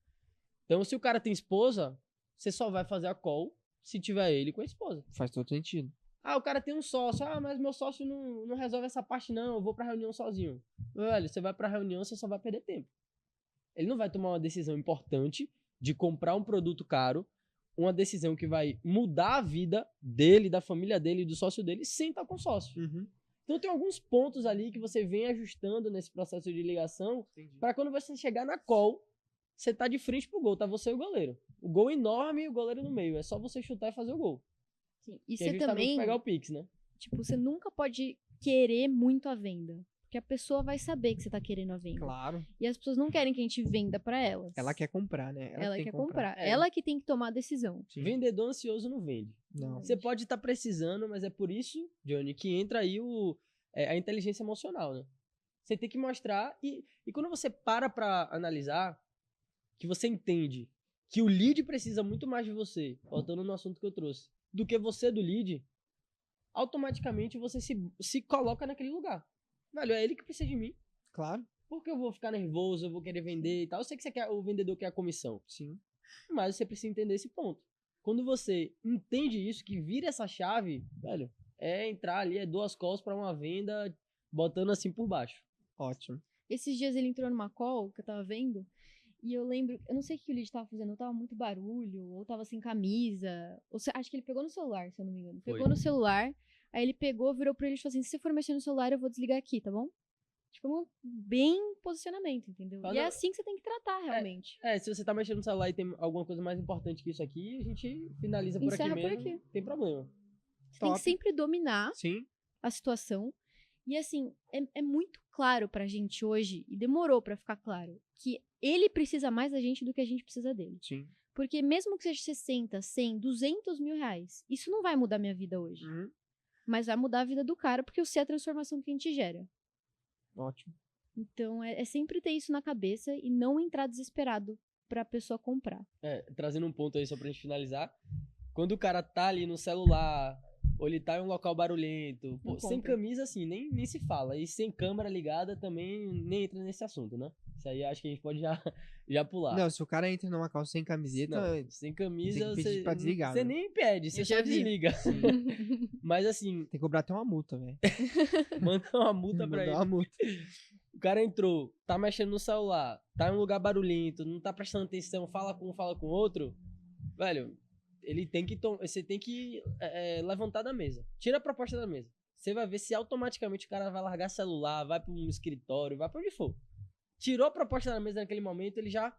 Então, se o cara tem esposa, você só vai fazer a call se tiver ele com a esposa. Faz todo sentido. Ah, o cara tem um sócio. Ah, mas meu sócio não resolve essa parte não, eu vou pra reunião sozinho. Velho, você vai pra reunião, você só vai perder tempo. Ele não vai tomar uma decisão importante de comprar um produto caro, uma decisão que vai mudar a vida dele, da família dele e do sócio dele, sem estar com sócio. Uhum. Então tem alguns pontos ali que você vem ajustando nesse processo de ligação Entendi. para quando você chegar na call, você tá de frente pro gol, tá você e o goleiro. O gol enorme e o goleiro no meio. É só você chutar e fazer o gol. Sim. E Que é você justamente também, pegar o Pix, né? tipo, você nunca pode querer muito a venda. Porque a pessoa vai saber que você tá querendo a venda. Claro. E as pessoas não querem que a gente venda pra elas. Ela quer comprar, né? Ela tem quer que comprar. É. Ela que tem que tomar a decisão. Sim. Vendedor ansioso não vende. Não. Você pode estar precisando, mas é por isso, Johnny, que entra aí a inteligência emocional, né? Você tem que mostrar e quando você pra analisar, que você entende que o lead precisa muito mais de você, voltando no assunto que eu trouxe, do que você do lead, automaticamente você se coloca naquele lugar. Velho, é ele que precisa de mim. Claro. Porque eu vou ficar nervoso, eu vou querer vender e tal. Eu sei que você quer, o vendedor quer a comissão. Sim. Mas você precisa entender esse ponto. Quando você entende isso, que vira essa chave, velho, é entrar ali, 2 calls pra uma venda, botando assim por baixo. Ótimo. Esses dias ele entrou numa call que eu tava vendo. E eu lembro, eu não sei o que o lead tava fazendo, ou tava muito barulho, ou tava sem camisa. Acho que ele pegou no celular, se eu não me engano. Pegou Foi. no celular, aí ele pegou, virou pra ele e falou assim: se você for mexer no celular, eu vou desligar aqui, tá bom? Tipo, bem posicionamento, entendeu? Mas E é eu- assim que você tem que tratar, realmente. Se você tá mexendo no celular e tem alguma coisa mais importante que isso aqui, a gente finaliza por aqui Encerra por mesmo. aqui. Não tem problema. Você tem Top. que sempre dominar Sim. a situação. E assim, é muito claro pra gente hoje, e demorou pra ficar claro, que ele precisa mais da gente do que a gente precisa dele. Sim. Porque mesmo que seja 60, 100, 200 mil reais, isso não vai mudar minha vida hoje. Uhum. Mas vai mudar a vida do cara, porque eu sei a transformação que a gente gera. Ótimo. Então, é sempre ter isso na cabeça e não entrar desesperado pra pessoa comprar. Trazendo um ponto aí só pra gente finalizar. Quando o cara tá ali no celular, ou ele tá em um local barulhento, Não sem compra. camisa assim, nem se fala. E sem câmera ligada também nem entra nesse assunto, né? Isso aí acho que a gente pode já pular. Não, se o cara entra numa calça sem camiseta, Não, sem camisa, tem que pedir você pra desligar, você né? nem impede, você Eu só já vi. desliga. Mas assim, tem que cobrar até uma multa, velho. manda uma multa pra Mandar ele. uma multa. O cara entrou, tá mexendo no celular, tá em um lugar barulhento, não tá prestando atenção, fala com um, fala com outro. Velho, ele tem que você tem que levantar da mesa. Tira a proposta da mesa. Você vai ver se automaticamente o cara vai largar celular, vai pra um escritório, vai pra onde for. Tirou a proposta da mesa naquele momento, ele já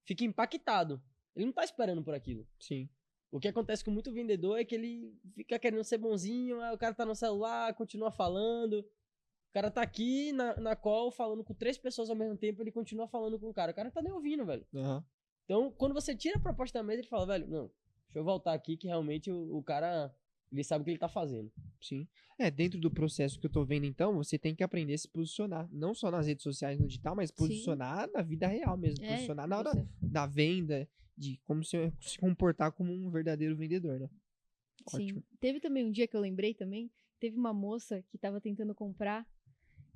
fica impactado. Ele não tá esperando por aquilo. Sim. O que acontece com muito vendedor é que ele fica querendo ser bonzinho, aí o cara tá no celular, continua falando. O cara tá aqui na call falando com 3 pessoas ao mesmo tempo, ele continua falando com o cara. O cara tá nem ouvindo, velho. Aham. Então, quando você tira a proposta da mesa, ele fala, velho, não, deixa eu voltar aqui que realmente o cara, ele sabe o que ele tá fazendo. Sim. Dentro do processo que eu tô vendo, então, você tem que aprender a se posicionar. Não só nas redes sociais, no digital, mas posicionar na vida real mesmo. Posicionar na hora da venda, de como se comportar como um verdadeiro vendedor, né? Sim. Ótimo. Teve também um dia que eu lembrei também, teve uma moça que tava tentando comprar,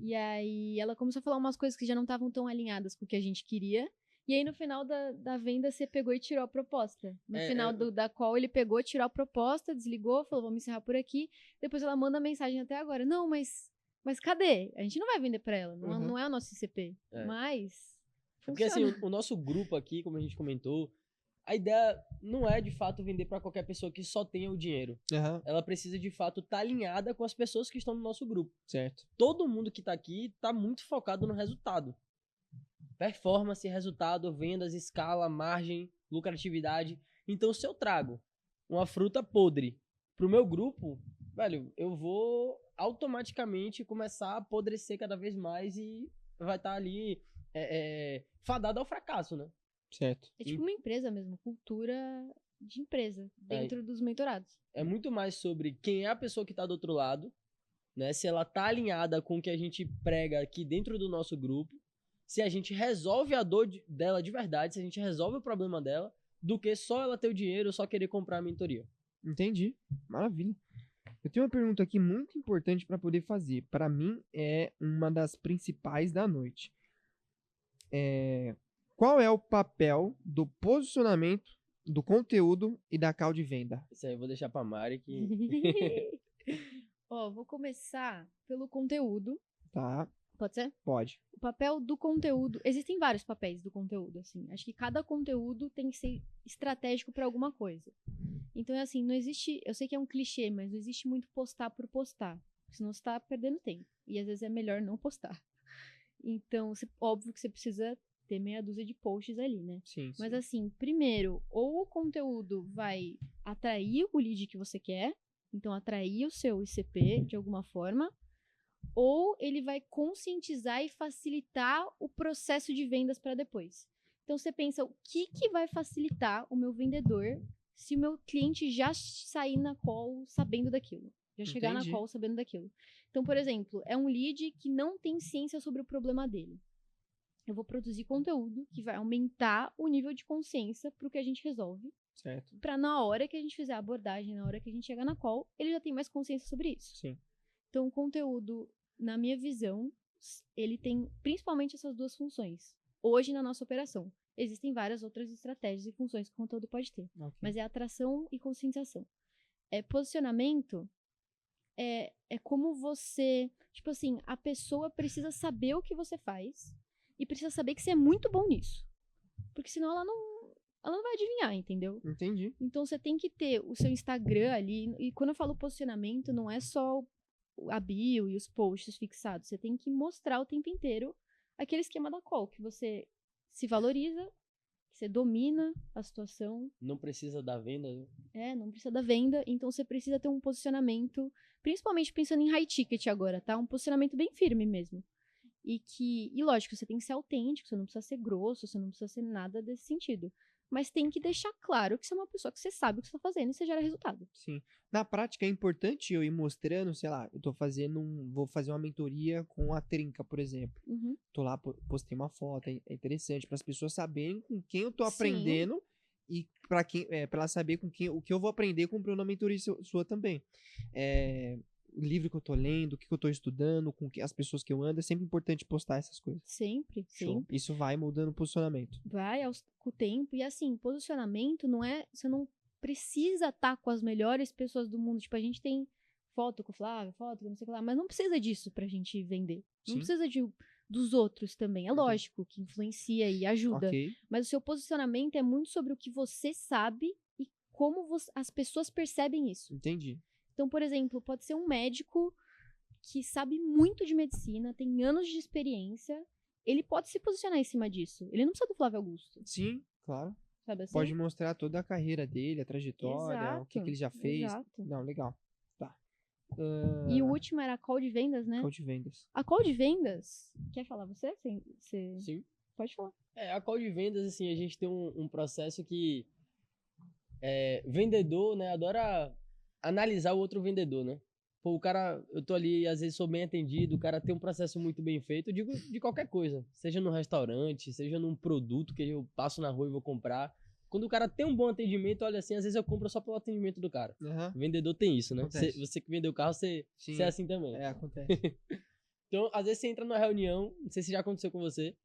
e aí ela começou a falar umas coisas que já não estavam tão alinhadas com o que a gente queria. E aí, no final da venda, você pegou e tirou a proposta. No final da call, ele pegou, tirou a proposta, desligou, falou, vamos encerrar por aqui. Depois ela manda mensagem até agora. Não, mas cadê? A gente não vai vender pra ela, não é o nosso ICP. Mas porque assim, o nosso grupo aqui, como a gente comentou, a ideia não é, de fato, vender pra qualquer pessoa que só tenha o dinheiro. Ela precisa, de fato, estar alinhada com as pessoas que estão no nosso grupo. Certo. Todo mundo que tá aqui tá muito focado no resultado. Performance, resultado, vendas, escala, margem, lucratividade. Então, se eu trago uma fruta podre pro meu grupo, velho, eu vou automaticamente começar a apodrecer cada vez mais e vai estar ali fadado ao fracasso, né? Certo. É tipo uma empresa mesmo, cultura de empresa, dentro dos mentorados. É muito mais sobre quem é a pessoa que tá do outro lado, né? Se ela tá alinhada com o que a gente prega aqui dentro do nosso grupo, se a gente resolve a dor dela de verdade, se a gente resolve o problema dela, do que só ela ter o dinheiro ou só querer comprar a mentoria. Entendi. Maravilha. Eu tenho uma pergunta aqui muito importante para poder fazer. Para mim, é uma das principais da noite. Qual é o papel do posicionamento, do conteúdo e da call de venda? Isso aí eu vou deixar pra Mari que... Vou começar pelo conteúdo. Tá. Pode ser? Pode. O papel do conteúdo. Existem vários papéis do conteúdo, assim. Acho que cada conteúdo tem que ser estratégico para alguma coisa. Então, assim, não existe. Eu sei que é um clichê, mas não existe muito postar por postar. Senão você tá perdendo tempo. E às vezes é melhor não postar. Então, óbvio que você precisa ter meia dúzia de posts ali, né? Sim. Mas, assim, primeiro, ou o conteúdo vai atrair o lead que você quer, então atrair o seu ICP de alguma forma, ou ele vai conscientizar e facilitar o processo de vendas para depois. Então você pensa, o que vai facilitar o meu vendedor se o meu cliente já sair na call sabendo daquilo? Já chegar na call sabendo daquilo. Então, por exemplo, é um lead que não tem ciência sobre o problema dele. Eu vou produzir conteúdo que vai aumentar o nível de consciência para o que a gente resolve. Certo. Para na hora que a gente fizer a abordagem, na hora que a gente chegar na call, ele já tem mais consciência sobre isso. Sim. Então, o conteúdo, na minha visão, ele tem principalmente essas duas funções. Hoje, na nossa operação, existem várias outras estratégias e funções que o conteúdo pode ter. Okay. Mas é atração e conscientização. Posicionamento é como você... Tipo assim, a pessoa precisa saber o que você faz e precisa saber que você é muito bom nisso. Porque senão ela não vai adivinhar, entendeu? Entendi. Então, você tem que ter o seu Instagram ali. E quando eu falo posicionamento, não é só a bio e os posts fixados. Você tem que mostrar o tempo inteiro aquele esquema da call, que você se valoriza, que você domina a situação. Não precisa da venda, né? Não precisa da venda. Então, você precisa ter um posicionamento, principalmente pensando em high ticket agora, tá? Um posicionamento bem firme mesmo. E lógico, você tem que ser autêntico, você não precisa ser grosso, você não precisa ser nada desse sentido. Mas tem que deixar claro que você é uma pessoa que você sabe o que você está fazendo e você gera resultado. Sim. Na prática, é importante eu ir mostrando, sei lá, eu tô fazendo vou fazer uma mentoria com a Trinca, por exemplo. Uhum. Tô lá, postei uma foto, é interessante para as pessoas saberem com quem eu tô aprendendo e para elas saberem o que eu vou aprender comprando uma mentoria sua também. O livro que eu tô lendo, o que eu tô estudando, as pessoas que eu ando, é sempre importante postar essas coisas. Sempre. Isso vai mudando o posicionamento. Vai com o tempo. E assim, posicionamento não é... Você não precisa estar com as melhores pessoas do mundo. Tipo, a gente tem foto com o Flávio, foto com não sei o que lá, mas não precisa disso pra gente vender. Não precisa dos outros também. É lógico que influencia e ajuda. Okay. Mas o seu posicionamento é muito sobre o que você sabe e como as pessoas percebem isso. Entendi. Então, por exemplo, pode ser um médico que sabe muito de medicina, tem anos de experiência, ele pode se posicionar em cima disso. Ele não precisa do Flávio Augusto. Sim, claro. Sabe assim? Pode mostrar toda a carreira dele, a trajetória, o que ele já fez. Exato. Não, legal. Tá. E o último era a call de vendas, né? Call de vendas. A call de vendas, quer falar você? Sim. Pode falar. A call de vendas, assim, a gente tem um processo que Vendedor, né, adora analisar o outro vendedor, né? Pô, o cara, eu tô ali, às vezes sou bem atendido, o cara tem um processo muito bem feito, eu digo de qualquer coisa, seja no restaurante, seja num produto que eu passo na rua e vou comprar. Quando o cara tem um bom atendimento, olha assim, às vezes eu compro só pelo atendimento do cara. O vendedor tem isso, né? Acontece. Você que vendeu o carro, você é assim também. Acontece. Então, às vezes você entra numa reunião, não sei se já aconteceu com você,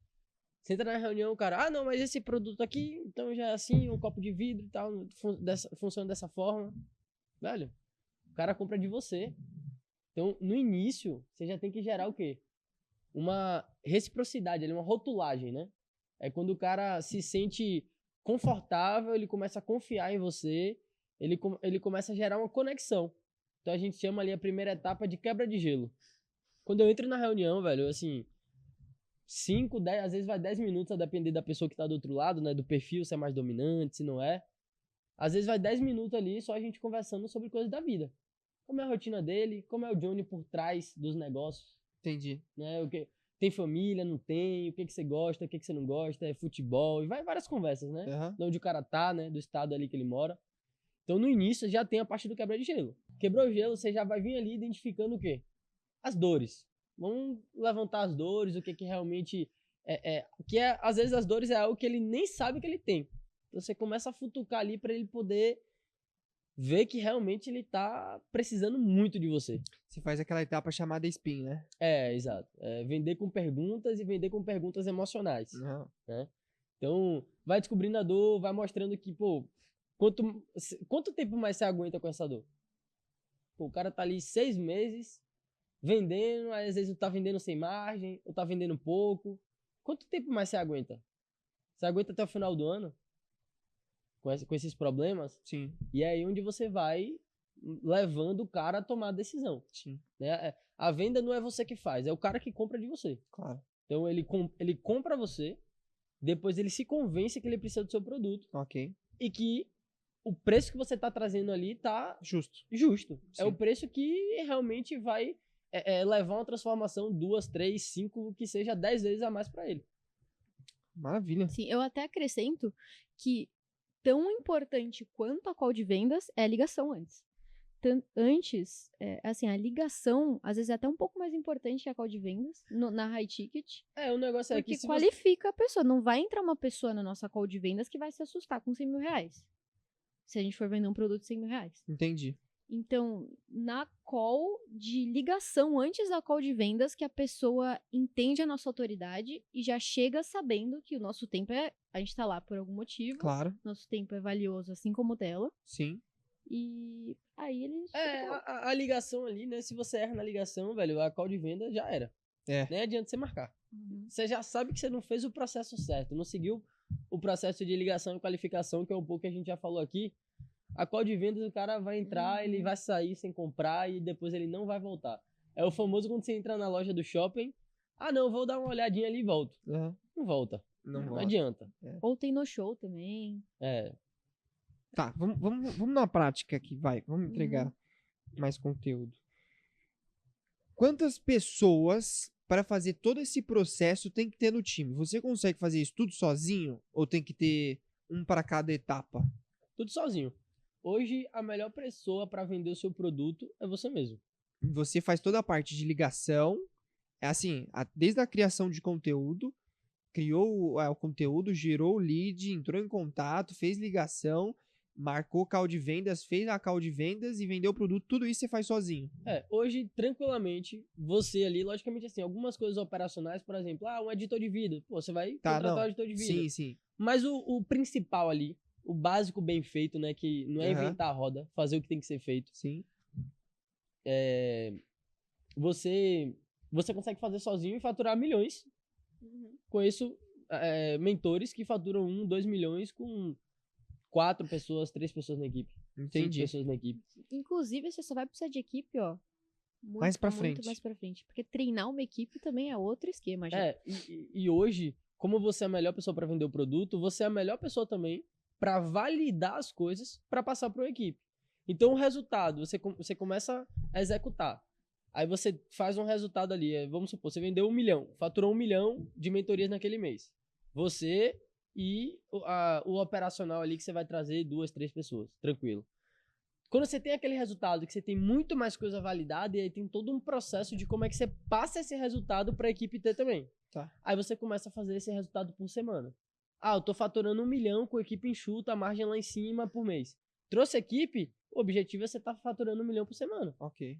você entra na reunião, o cara, não, mas esse produto aqui, então já é assim, um copo de vidro e tal, funciona dessa forma. Velho, o cara compra de você. Então, no início, você já tem que gerar o quê? Uma reciprocidade, uma rotulagem, né? É quando o cara se sente confortável, ele começa a confiar em você, ele começa a gerar uma conexão. Então, a gente chama ali a primeira etapa de quebra de gelo. Quando eu entro na reunião, velho, assim, 5, 10, às vezes vai 10 minutos, a depender da pessoa que tá do outro lado, né? Do perfil, se é mais dominante, se não é. Às vezes vai 10 minutos ali, só a gente conversando sobre coisas da vida. Como é a rotina dele, como é o Johnny por trás dos negócios. Entendi. Né? Tem família, não tem, o que você gosta, o que você não gosta, é futebol, e vai várias conversas, né? De onde o cara tá, né? Do estado ali que ele mora. Então, no início, já tem a parte do quebra de gelo. Quebrou o gelo, você já vai vir ali identificando o quê? As dores. Vamos levantar as dores, o que realmente às vezes as dores é algo que ele nem sabe que ele tem. Então você começa a futucar ali para ele poder ver que realmente ele tá precisando muito de você. Você faz aquela etapa chamada spin, né? Exato. Vender com perguntas e vender com perguntas emocionais. Né? Então, vai descobrindo a dor, vai mostrando que, pô, quanto tempo mais você aguenta com essa dor? Pô, o cara tá ali 6 meses vendendo, aí às vezes tá vendendo sem margem, ou tá vendendo pouco. Quanto tempo mais você aguenta? Você aguenta até o final do ano? Com esses problemas? Sim. E é aí onde você vai levando o cara a tomar a decisão. Sim. Né? A venda não é você que faz, é o cara que compra de você. Claro. Então ele compra você, depois ele se convence que ele precisa do seu produto. Ok. E que o preço que você tá trazendo ali tá justo. Sim. É o Sim. preço que realmente vai levar uma transformação 2, 3, 5, que seja 10 vezes a mais para ele. Maravilha. Sim, eu até acrescento que tão importante quanto a call de vendas é a ligação antes. Antes, assim, a ligação, às vezes é até um pouco mais importante que a call de vendas, na high ticket. O negócio é que porque qualifica a pessoa. Não vai entrar uma pessoa na nossa call de vendas que vai se assustar com 100 mil reais. Se a gente for vender um produto de 100 mil reais. Entendi. Então, na call de ligação, antes da call de vendas, que a pessoa entende a nossa autoridade e já chega sabendo que o nosso tempo a gente tá lá por algum motivo. Claro. Nosso tempo é valioso, assim como o dela. Sim. E aí eles... a ligação ali, né? Se você erra na ligação, velho, a call de venda já era. Nem adianta você marcar. Você já sabe que você não fez o processo certo, não seguiu o processo de ligação e qualificação, que é um pouco que a gente já falou aqui. A call de vendas, o cara vai entrar, ele vai sair sem comprar e depois ele não vai voltar. É o famoso quando você entra na loja do shopping, não, vou dar uma olhadinha ali e volto. Não volta. Não adianta. Ou tem no show também. Tá, vamos na prática aqui, vai. Vamos entregar mais conteúdo. Quantas pessoas para fazer todo esse processo tem que ter no time? Você consegue fazer isso tudo sozinho ou tem que ter um para cada etapa? Tudo sozinho. Hoje, a melhor pessoa para vender o seu produto é você mesmo. Você faz toda a parte de ligação, desde a criação de conteúdo, criou o conteúdo, gerou o lead, entrou em contato, fez ligação, marcou call de vendas, fez a call de vendas e vendeu o produto, tudo isso você faz sozinho. Hoje, tranquilamente, você ali, logicamente assim, algumas coisas operacionais, por exemplo, um editor de vídeo, você vai contratar um editor de vídeo. Sim. Mas o principal ali, o básico bem feito, né, que não é inventar a roda, fazer o que tem que ser feito. Sim. Você consegue fazer sozinho e faturar milhões. Conheço mentores que faturam 1, 2 milhões com 4 pessoas, 3 pessoas na equipe. Entendi. 5 pessoas na equipe. Inclusive, você só vai precisar de equipe, ó. Mais pra frente. Muito mais pra frente. Porque treinar uma equipe também é outro esquema já. E hoje, como você é a melhor pessoa para vender o produto, você é a melhor pessoa também para validar as coisas para passar para uma equipe. Então, o resultado, você começa a executar. Aí você faz um resultado ali. Vamos supor, você vendeu 1 milhão, faturou 1 milhão de mentorias naquele mês. Você e o operacional ali que você vai trazer 2, 3 pessoas, tranquilo. Quando você tem aquele resultado, que você tem muito mais coisa validada, e aí tem todo um processo de como é que você passa esse resultado para a equipe ter também. Tá. Aí você começa a fazer esse resultado por semana. Ah, eu tô faturando 1 milhão com a equipe enxuta, a margem lá em cima por mês. Trouxe equipe, o objetivo é você estar faturando 1 milhão por semana. Ok.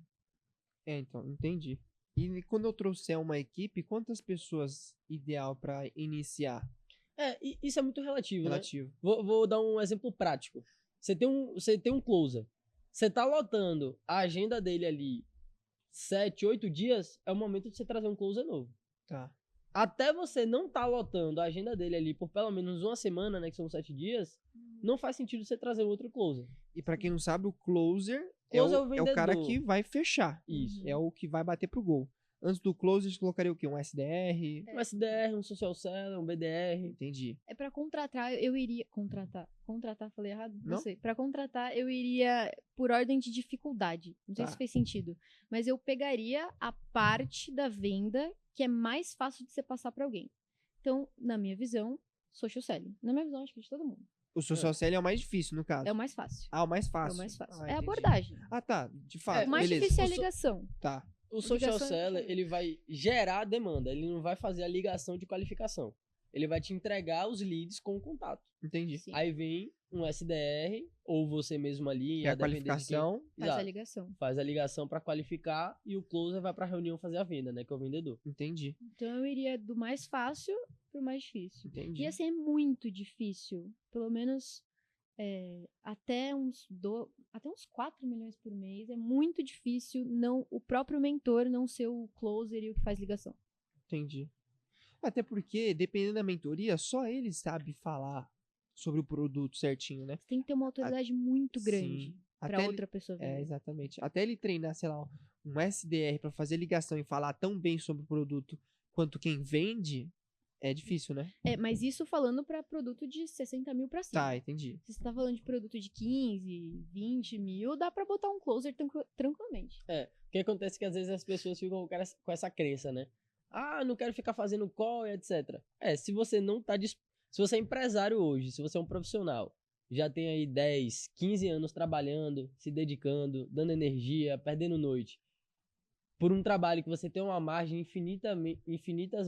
Então, entendi. E quando eu trouxer uma equipe, quantas pessoas ideal para iniciar? Isso é muito relativo, né? Relativo. Vou dar um exemplo prático. Você tem um closer. Você tá lotando a agenda dele ali 7, 8 dias, é o momento de você trazer um closer novo. Tá. Até você não tá lotando a agenda dele ali por pelo menos uma semana, né, que são 7 dias, não faz sentido você trazer outro closer. E para quem não sabe, o closer, Closer é o cara vendedor. que vai fechar. Isso. É o que vai bater pro gol. Antes do closer, você colocaria o quê? Um SDR? Um SDR, um social seller, um BDR. Entendi. É pra contratar, eu iria... Contratar, falei errado? Não? Sei. Pra contratar, eu iria por ordem de dificuldade. Não sei Tá. se fez sentido. Mas eu pegaria a parte da venda que é mais fácil de você passar pra alguém. Então, na minha visão, social selling. Na minha visão, acho que de todo mundo. O social selling é o mais difícil, no caso. É o mais fácil. Ah, o mais fácil. É o mais fácil. Ah, é a entendi. abordagem. Ah, tá. De fato. O mais beleza. difícil é a O so- ligação. Tá. O social Ligação é seller, diferente. ele vai gerar a demanda, ele não vai fazer a ligação de qualificação. Ele vai te entregar os leads com o contato. Entendi. Sim. Aí vem um SDR, ou você mesmo ali, Que é a depender de quem- qualificação. Faz a Exato. ligação. Faz a ligação para qualificar e o closer vai para a reunião fazer a venda, né, que é o vendedor. Entendi. Então eu iria do mais fácil pro mais difícil. Entendi. E assim, é muito difícil. Pelo menos até uns 4 milhões por mês. É muito difícil o próprio mentor não ser o closer e o que faz ligação. Entendi. Até porque, dependendo da mentoria, só ele sabe falar sobre o produto certinho, né? Você tem que ter uma autoridade muito grande Sim. pra Até outra pessoa ele, vender. exatamente. Até ele treinar, sei lá, um SDR pra fazer ligação e falar tão bem sobre o produto quanto quem vende, é difícil, né? Mas isso falando pra produto de 60 mil pra cima. Tá, entendi. Se você tá falando de produto de 15, 20 mil, dá pra botar um closer tranquilamente. O que acontece é que às vezes as pessoas ficam com essa crença, né? Ah, não quero ficar fazendo call e etc. Se você não tá se você é empresário hoje, se você é um profissional, já tem aí 10, 15 anos trabalhando, se dedicando, dando energia, perdendo noite, por um trabalho que você tem uma margem infinitas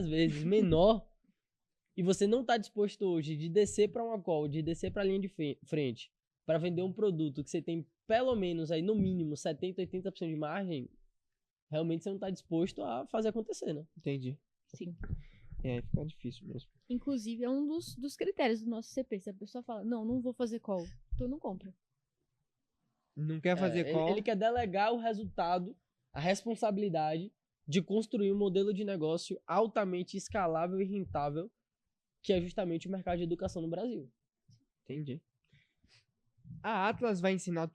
vezes menor, e você não tá disposto hoje de descer para uma call, de descer para a linha de frente, para vender um produto que você tem pelo menos aí no mínimo 70, 80% de margem, realmente você não tá disposto a fazer acontecer, né? Entendi. Sim. Fica difícil mesmo. Inclusive, é um dos critérios do nosso CP. Se a pessoa fala, não vou fazer call, então não compra. Não quer fazer call. Ele quer delegar o resultado, a responsabilidade de construir um modelo de negócio altamente escalável e rentável, que é justamente o mercado de educação no Brasil. Entendi. A Atlas vai ensinar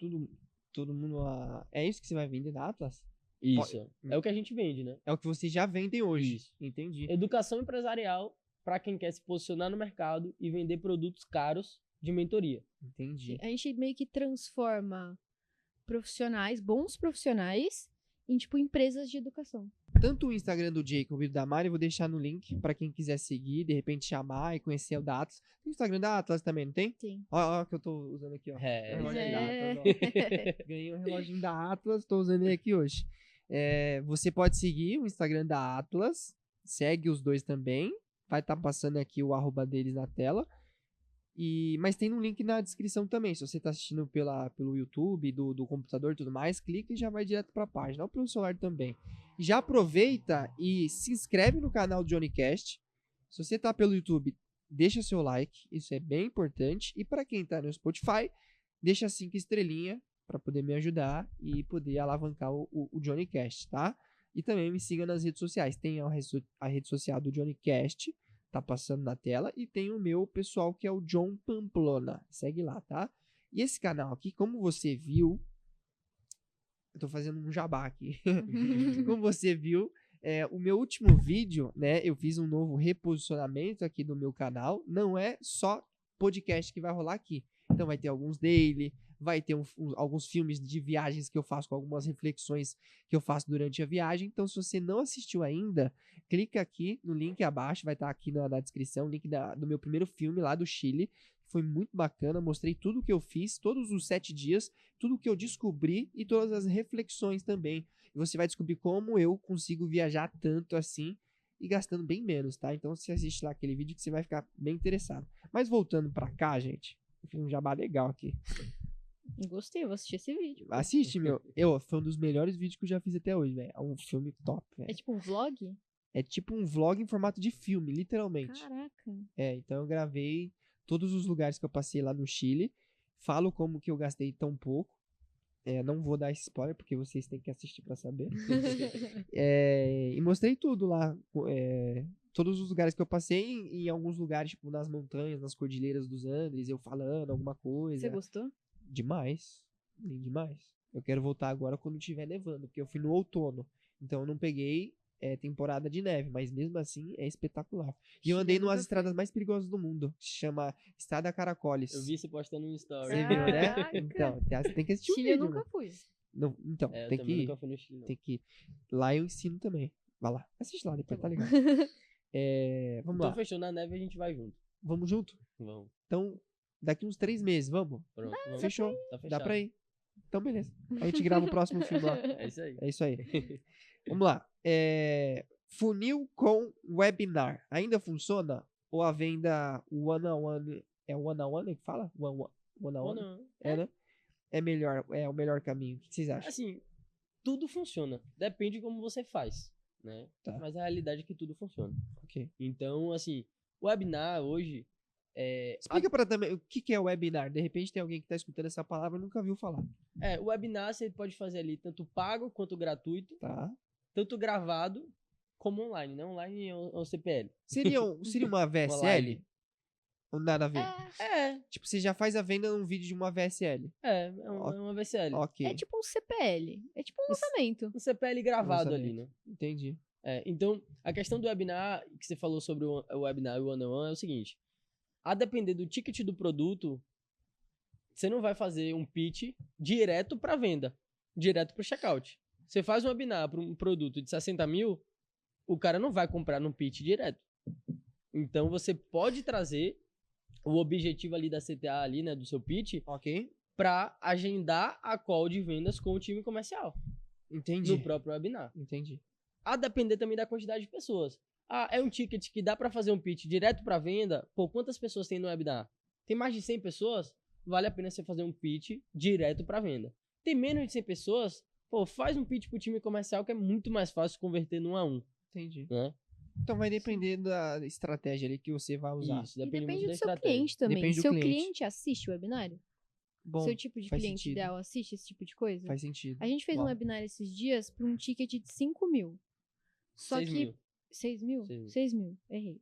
todo mundo a... É isso que você vai vender da Atlas? Isso. É o que a gente vende, né? É o que vocês já vendem hoje. Isso. Entendi. Educação empresarial para quem quer se posicionar no mercado e vender produtos caros de mentoria. Entendi. A gente meio que transforma bons profissionais, em tipo empresas de educação. Tanto o Instagram do Jacob e do da Mari, eu vou deixar no link pra quem quiser seguir, de repente chamar e conhecer o da Atlas. Tem o Instagram da Atlas também, não tem? Sim. Ó, que eu tô usando aqui, ó. É. O relógio É. da Atlas, ó. Ganhei um reloginho da Atlas, tô usando ele aqui hoje. Você pode seguir o Instagram da Atlas, segue os dois também, vai estar passando aqui o @ deles na tela. Mas tem um link na descrição também, se você está assistindo pelo YouTube, do computador e tudo mais, clica e já vai direto para a página, ou pelo celular também. Já aproveita e se inscreve no canal do JohnnyCast. Se você está pelo YouTube, deixa seu like, isso é bem importante. E para quem está no Spotify, deixa 5 estrelinhas para poder me ajudar e poder alavancar o JohnnyCast, tá? E também me siga nas redes sociais. Tem a rede social do JohnnyCast, tá passando na tela, e tem o meu pessoal que é o John Pamplona. Segue lá, tá? E esse canal aqui, como você viu, eu tô fazendo um jabá aqui. Como você viu, o meu último vídeo, né, eu fiz um novo reposicionamento aqui do meu canal. Não é só podcast que vai rolar aqui. Então vai ter alguns daily, vai ter alguns filmes de viagens que eu faço com algumas reflexões que eu faço durante a viagem. Então, se você não assistiu ainda, clica aqui no link abaixo, vai estar aqui na descrição, o link do meu primeiro filme lá do Chile. Foi muito bacana, mostrei tudo o que eu fiz, todos os 7 dias, tudo o que eu descobri e todas as reflexões também. E você vai descobrir como eu consigo viajar tanto assim e gastando bem menos, tá? Então você assiste lá aquele vídeo que você vai ficar bem interessado. Mas voltando pra cá, gente, eu fiz um jabá legal aqui. Gostei, vou assistir esse vídeo. Assiste, meu. Foi um dos melhores vídeos que eu já fiz até hoje, velho. É um filme top, velho. É tipo um vlog? É tipo um vlog em formato de filme, literalmente. Caraca. Então eu gravei todos os lugares que eu passei lá no Chile. Falo como que eu gastei tão pouco. Não vou dar esse spoiler, porque vocês têm que assistir pra saber. E mostrei tudo lá. Todos os lugares que eu passei, em alguns lugares, tipo, nas montanhas, nas cordilheiras dos Andes, eu falando alguma coisa. Você gostou? Demais. Bem demais. Eu quero voltar agora quando estiver nevando, porque eu fui no outono. Então eu não peguei temporada de neve, mas mesmo assim é espetacular. E eu andei numas estradas mais perigosas do mundo, que se chama Estrada Caracoles. Eu vi você postando no story. Você viu, né? Caraca. Então, você tem que assistir o Chile eu vídeo. nunca né? fui. Não, então, Eu tem que também ir. nunca fui no Chile, não. Tem que ir. Lá eu ensino também. Vai lá. Assiste lá, depois tá legal. Vamos Então lá. fechou, na neve a gente vai junto. Vamos junto? Vamos. Então, daqui uns 3 meses, vamos? Pronto. vamos. Fechou. Tá fechado. Dá pra ir. Então, beleza. A gente grava o próximo filme lá. É isso aí. É isso aí. Vamos lá. Funil com webinar. Ainda funciona? Ou a venda one-on-one? É one-on-one que fala? Ou One-on-one? não. Né? É o melhor caminho. O que vocês acham? Assim, tudo funciona. Depende de como você faz, né? Tá. Mas a realidade é que tudo funciona. Ok. Então, assim, o webinar hoje Explica para também o que é webinar. De repente tem alguém que tá escutando essa palavra e nunca viu falar. o webinar você pode fazer ali tanto pago quanto gratuito, Tá? tanto gravado como online, né? Online é o CPL. Seria uma VSL? live. Ou nada a ver? É Tipo, você já faz a venda num vídeo de uma VSL. uma VCL. Ok. É tipo um CPL. É tipo um lançamento. Um CPL gravado Lançamento. ali, né? Entendi. Então, a questão do webinar, que você falou sobre o webinar e o one-on-one é o seguinte. A depender do ticket do produto, você não vai fazer um pitch direto para venda, direto para o checkout. Você faz um webinar para um produto de 60 mil, o cara não vai comprar no pitch direto. Então, você pode trazer o objetivo ali da CTA, ali, né, do seu pitch, Ok. para agendar a call de vendas com o time comercial Entendi. no próprio webinar. Entendi. A depender também da quantidade de pessoas. É um ticket que dá para fazer um pitch direto para venda. Pô, quantas pessoas tem no webinar? Tem mais de 100 pessoas? Vale a pena você fazer um pitch direto para venda. Tem menos de 100 pessoas? Pô, faz um pitch pro time comercial que é muito mais fácil converter no 1 a 1, Entendi. né? Então vai depender da estratégia ali que você vai usar. Isso, E depende depende muito da do seu estratégia. cliente também. Depende do Seu cliente. cliente assiste o webinário? Bom, Seu tipo de faz cliente sentido. ideal assiste esse tipo de coisa? Faz sentido. A gente fez um Bom. webinar esses dias para um ticket de 5 mil. Só 6 que. mil. 6 mil? 6 mil. 6 mil, errei.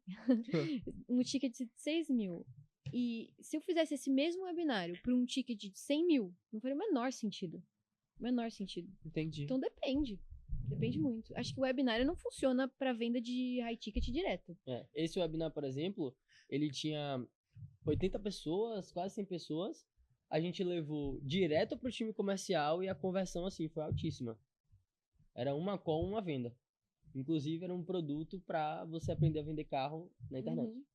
Um ticket de 6 mil. E se eu fizesse esse mesmo webinário para um ticket de 100 mil, não faria o menor sentido. Menor sentido. Entendi. Então depende. Depende muito. Acho que o webinário não funciona para venda de high ticket direto. Esse webinar, por exemplo, ele tinha 80 pessoas, quase 100 pessoas. A gente levou direto pro time comercial e a conversão, assim, foi altíssima. Era uma call, uma venda. Inclusive, era um produto para você aprender a vender carro na internet. Uhum.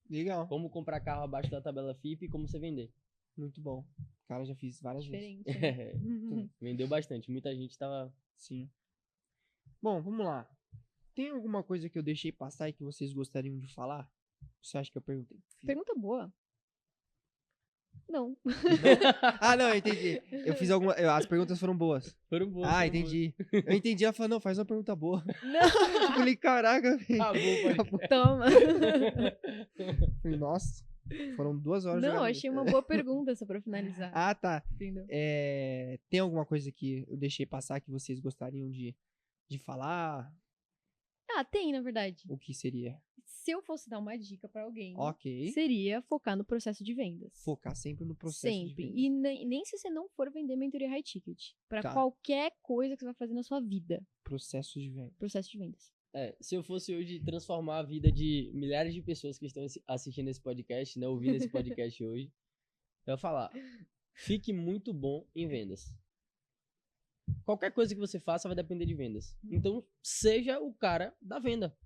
Legal. Como comprar carro abaixo da tabela FIP e como você vender. Muito bom. Cara, já fiz várias vezes. Diferente. né? Uhum. Vendeu bastante. Muita gente tava... Sim. Bom, vamos lá. Tem alguma coisa que eu deixei passar e que vocês gostariam de falar? Você acha que eu perguntei? Pergunta boa. Não. Ah, não, eu entendi. Eu fiz alguma. As perguntas foram boas. Foram boas. Ah, foram entendi. Eu entendi. Ela falou, não, faz uma pergunta boa. Não. Eu falei, caraca, velho. boas. Ah, bom, Toma. Falei, nossa, foram 2 horas Não, jogando achei isso. uma boa pergunta só pra finalizar. Ah, tá. Entendeu? Tem alguma coisa que eu deixei passar que vocês gostariam de falar? Ah, tem, na verdade. O que seria? Se eu fosse dar uma dica pra alguém, Ok. seria focar no processo de vendas. Focar sempre no processo de Sempre. venda. E nem se você não for vender mentoria high ticket. Pra Tá. qualquer coisa que você vai fazer na sua vida. Processo de venda. Processo de vendas. Se eu fosse hoje transformar a vida de milhares de pessoas que estão assistindo esse podcast, né, ouvindo esse podcast hoje, eu ia falar, fique muito bom em vendas. Qualquer coisa que você faça vai depender de vendas. Então, seja o cara da venda.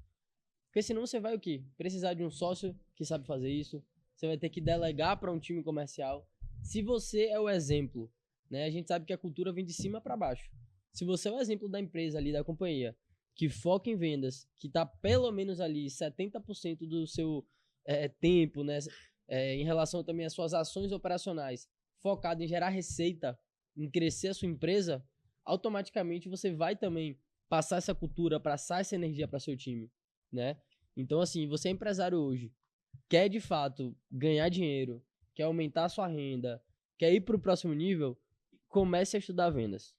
Porque senão você vai o quê? Precisar de um sócio que sabe fazer isso. Você vai ter que delegar para um time comercial. Se você é o exemplo, né? A gente sabe que a cultura vem de cima para baixo. Se você é o exemplo da empresa ali, da companhia, que foca em vendas, que está pelo menos ali 70% do seu tempo, né? Em relação também às suas ações operacionais, focado em gerar receita, em crescer a sua empresa, automaticamente você vai também passar essa cultura, passar essa energia para seu time, né? Então, assim, você é empresário hoje, quer de fato ganhar dinheiro, quer aumentar a sua renda, quer ir para o próximo nível, comece a estudar vendas.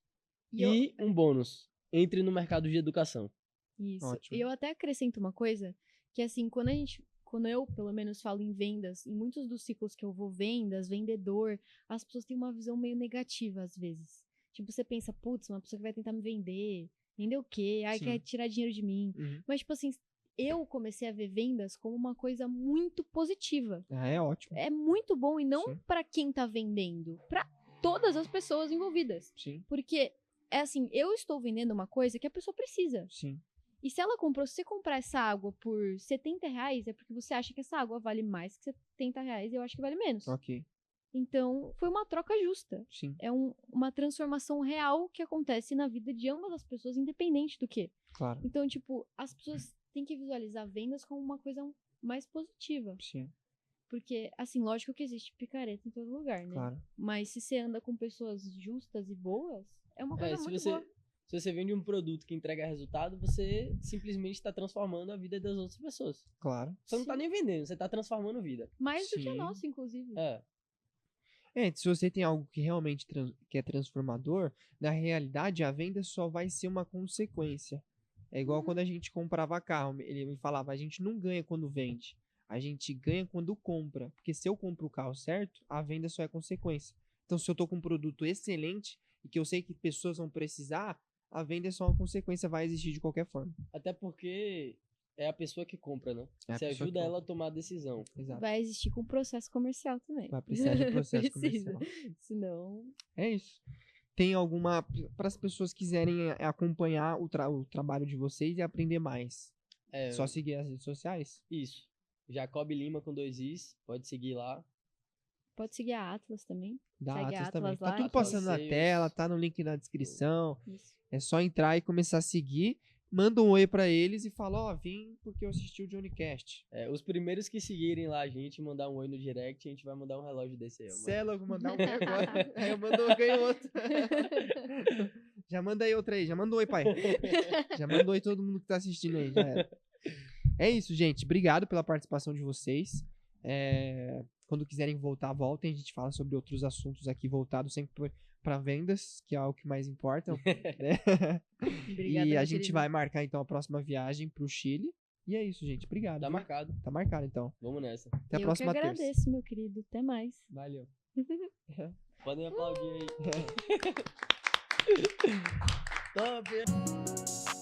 E um bônus, entre no mercado de educação. Isso. Ótimo. E eu até acrescento uma coisa, que assim, quando eu, pelo menos, falo em vendas, em muitos dos ciclos que eu vou vendas, vendedor, as pessoas têm uma visão meio negativa às vezes. Tipo, você pensa, putz, uma pessoa que vai tentar me vender o quê? Ai, Sim. quer tirar dinheiro de mim. Uhum. Mas, tipo assim, eu comecei a ver vendas como uma coisa muito positiva. É ótimo. É muito bom, e não Sim. pra quem tá vendendo, pra todas as pessoas envolvidas. Sim, Porque, é assim, eu estou vendendo uma coisa que a pessoa precisa. sim. E se você comprar essa água por R$70, é porque você acha que essa água vale mais que R$70 e eu acho que vale menos. Ok. Então, foi uma troca justa. Sim, É uma transformação real que acontece na vida de ambas as pessoas, independente do que. claro. Então, tipo, as pessoas têm que visualizar vendas como uma coisa mais positiva. Sim, Porque, assim, lógico que existe picareta em todo lugar, né? claro. Mas se você anda com pessoas justas e boas, é uma coisa muito boa. Se você vende um produto que entrega resultado, você simplesmente está transformando a vida das outras pessoas. Claro. Você não está nem vendendo, você está transformando vida. Mais do que a Sim. nossa, inclusive. Se você tem algo que realmente que é transformador, na realidade a venda só vai ser uma consequência. É igual quando a gente comprava carro. Ele me falava, a gente não ganha quando vende. A gente ganha quando compra. Porque se eu compro o carro certo, a venda só é consequência. Então, se eu tô com um produto excelente e que eu sei que pessoas vão precisar, a venda é só uma consequência, vai existir de qualquer forma. Até porque é a pessoa que compra, né? É a Você pessoa ajuda que ela a tomar a decisão. Exato. Vai existir com processo comercial também. Vai precisar de processo Precisa. comercial. Senão, É isso. Tem alguma... Para as pessoas quiserem acompanhar o trabalho de vocês e aprender mais. Só seguir as redes sociais? Isso. Jacob Lima com 2 Is, pode seguir lá. pode seguir a Atlas também. Da Segue a Atlas também. Atlas Tá lá, tudo que passando na sales. tela, tá no link na descrição. Isso. É só entrar e começar a seguir. Manda um oi pra eles e fala, ó, vim porque eu assisti o Johnnycast. Os primeiros que seguirem lá a gente, mandar um oi no direct, a gente vai mandar um relógio desse aí. Cê é louco, mandar um oi agora. Aí eu mando, ganho outro. Já manda aí outra aí, já manda um oi, pai. Já manda um oi todo mundo que tá assistindo aí, já era. É isso, gente. Obrigado pela participação de vocês. Quando quiserem voltar, voltem. A gente fala sobre outros assuntos aqui voltados sempre para vendas, que é o que mais importa. Né? Obrigada, E a meu gente querido. vai marcar, então, a próxima viagem pro Chile. E é isso, gente. Obrigado. Tá viu? marcado. Tá marcado, então. Vamos nessa. Até a Eu próxima que terça. agradeço, meu querido. Até mais. Valeu. Podem aplaudir aí. Top!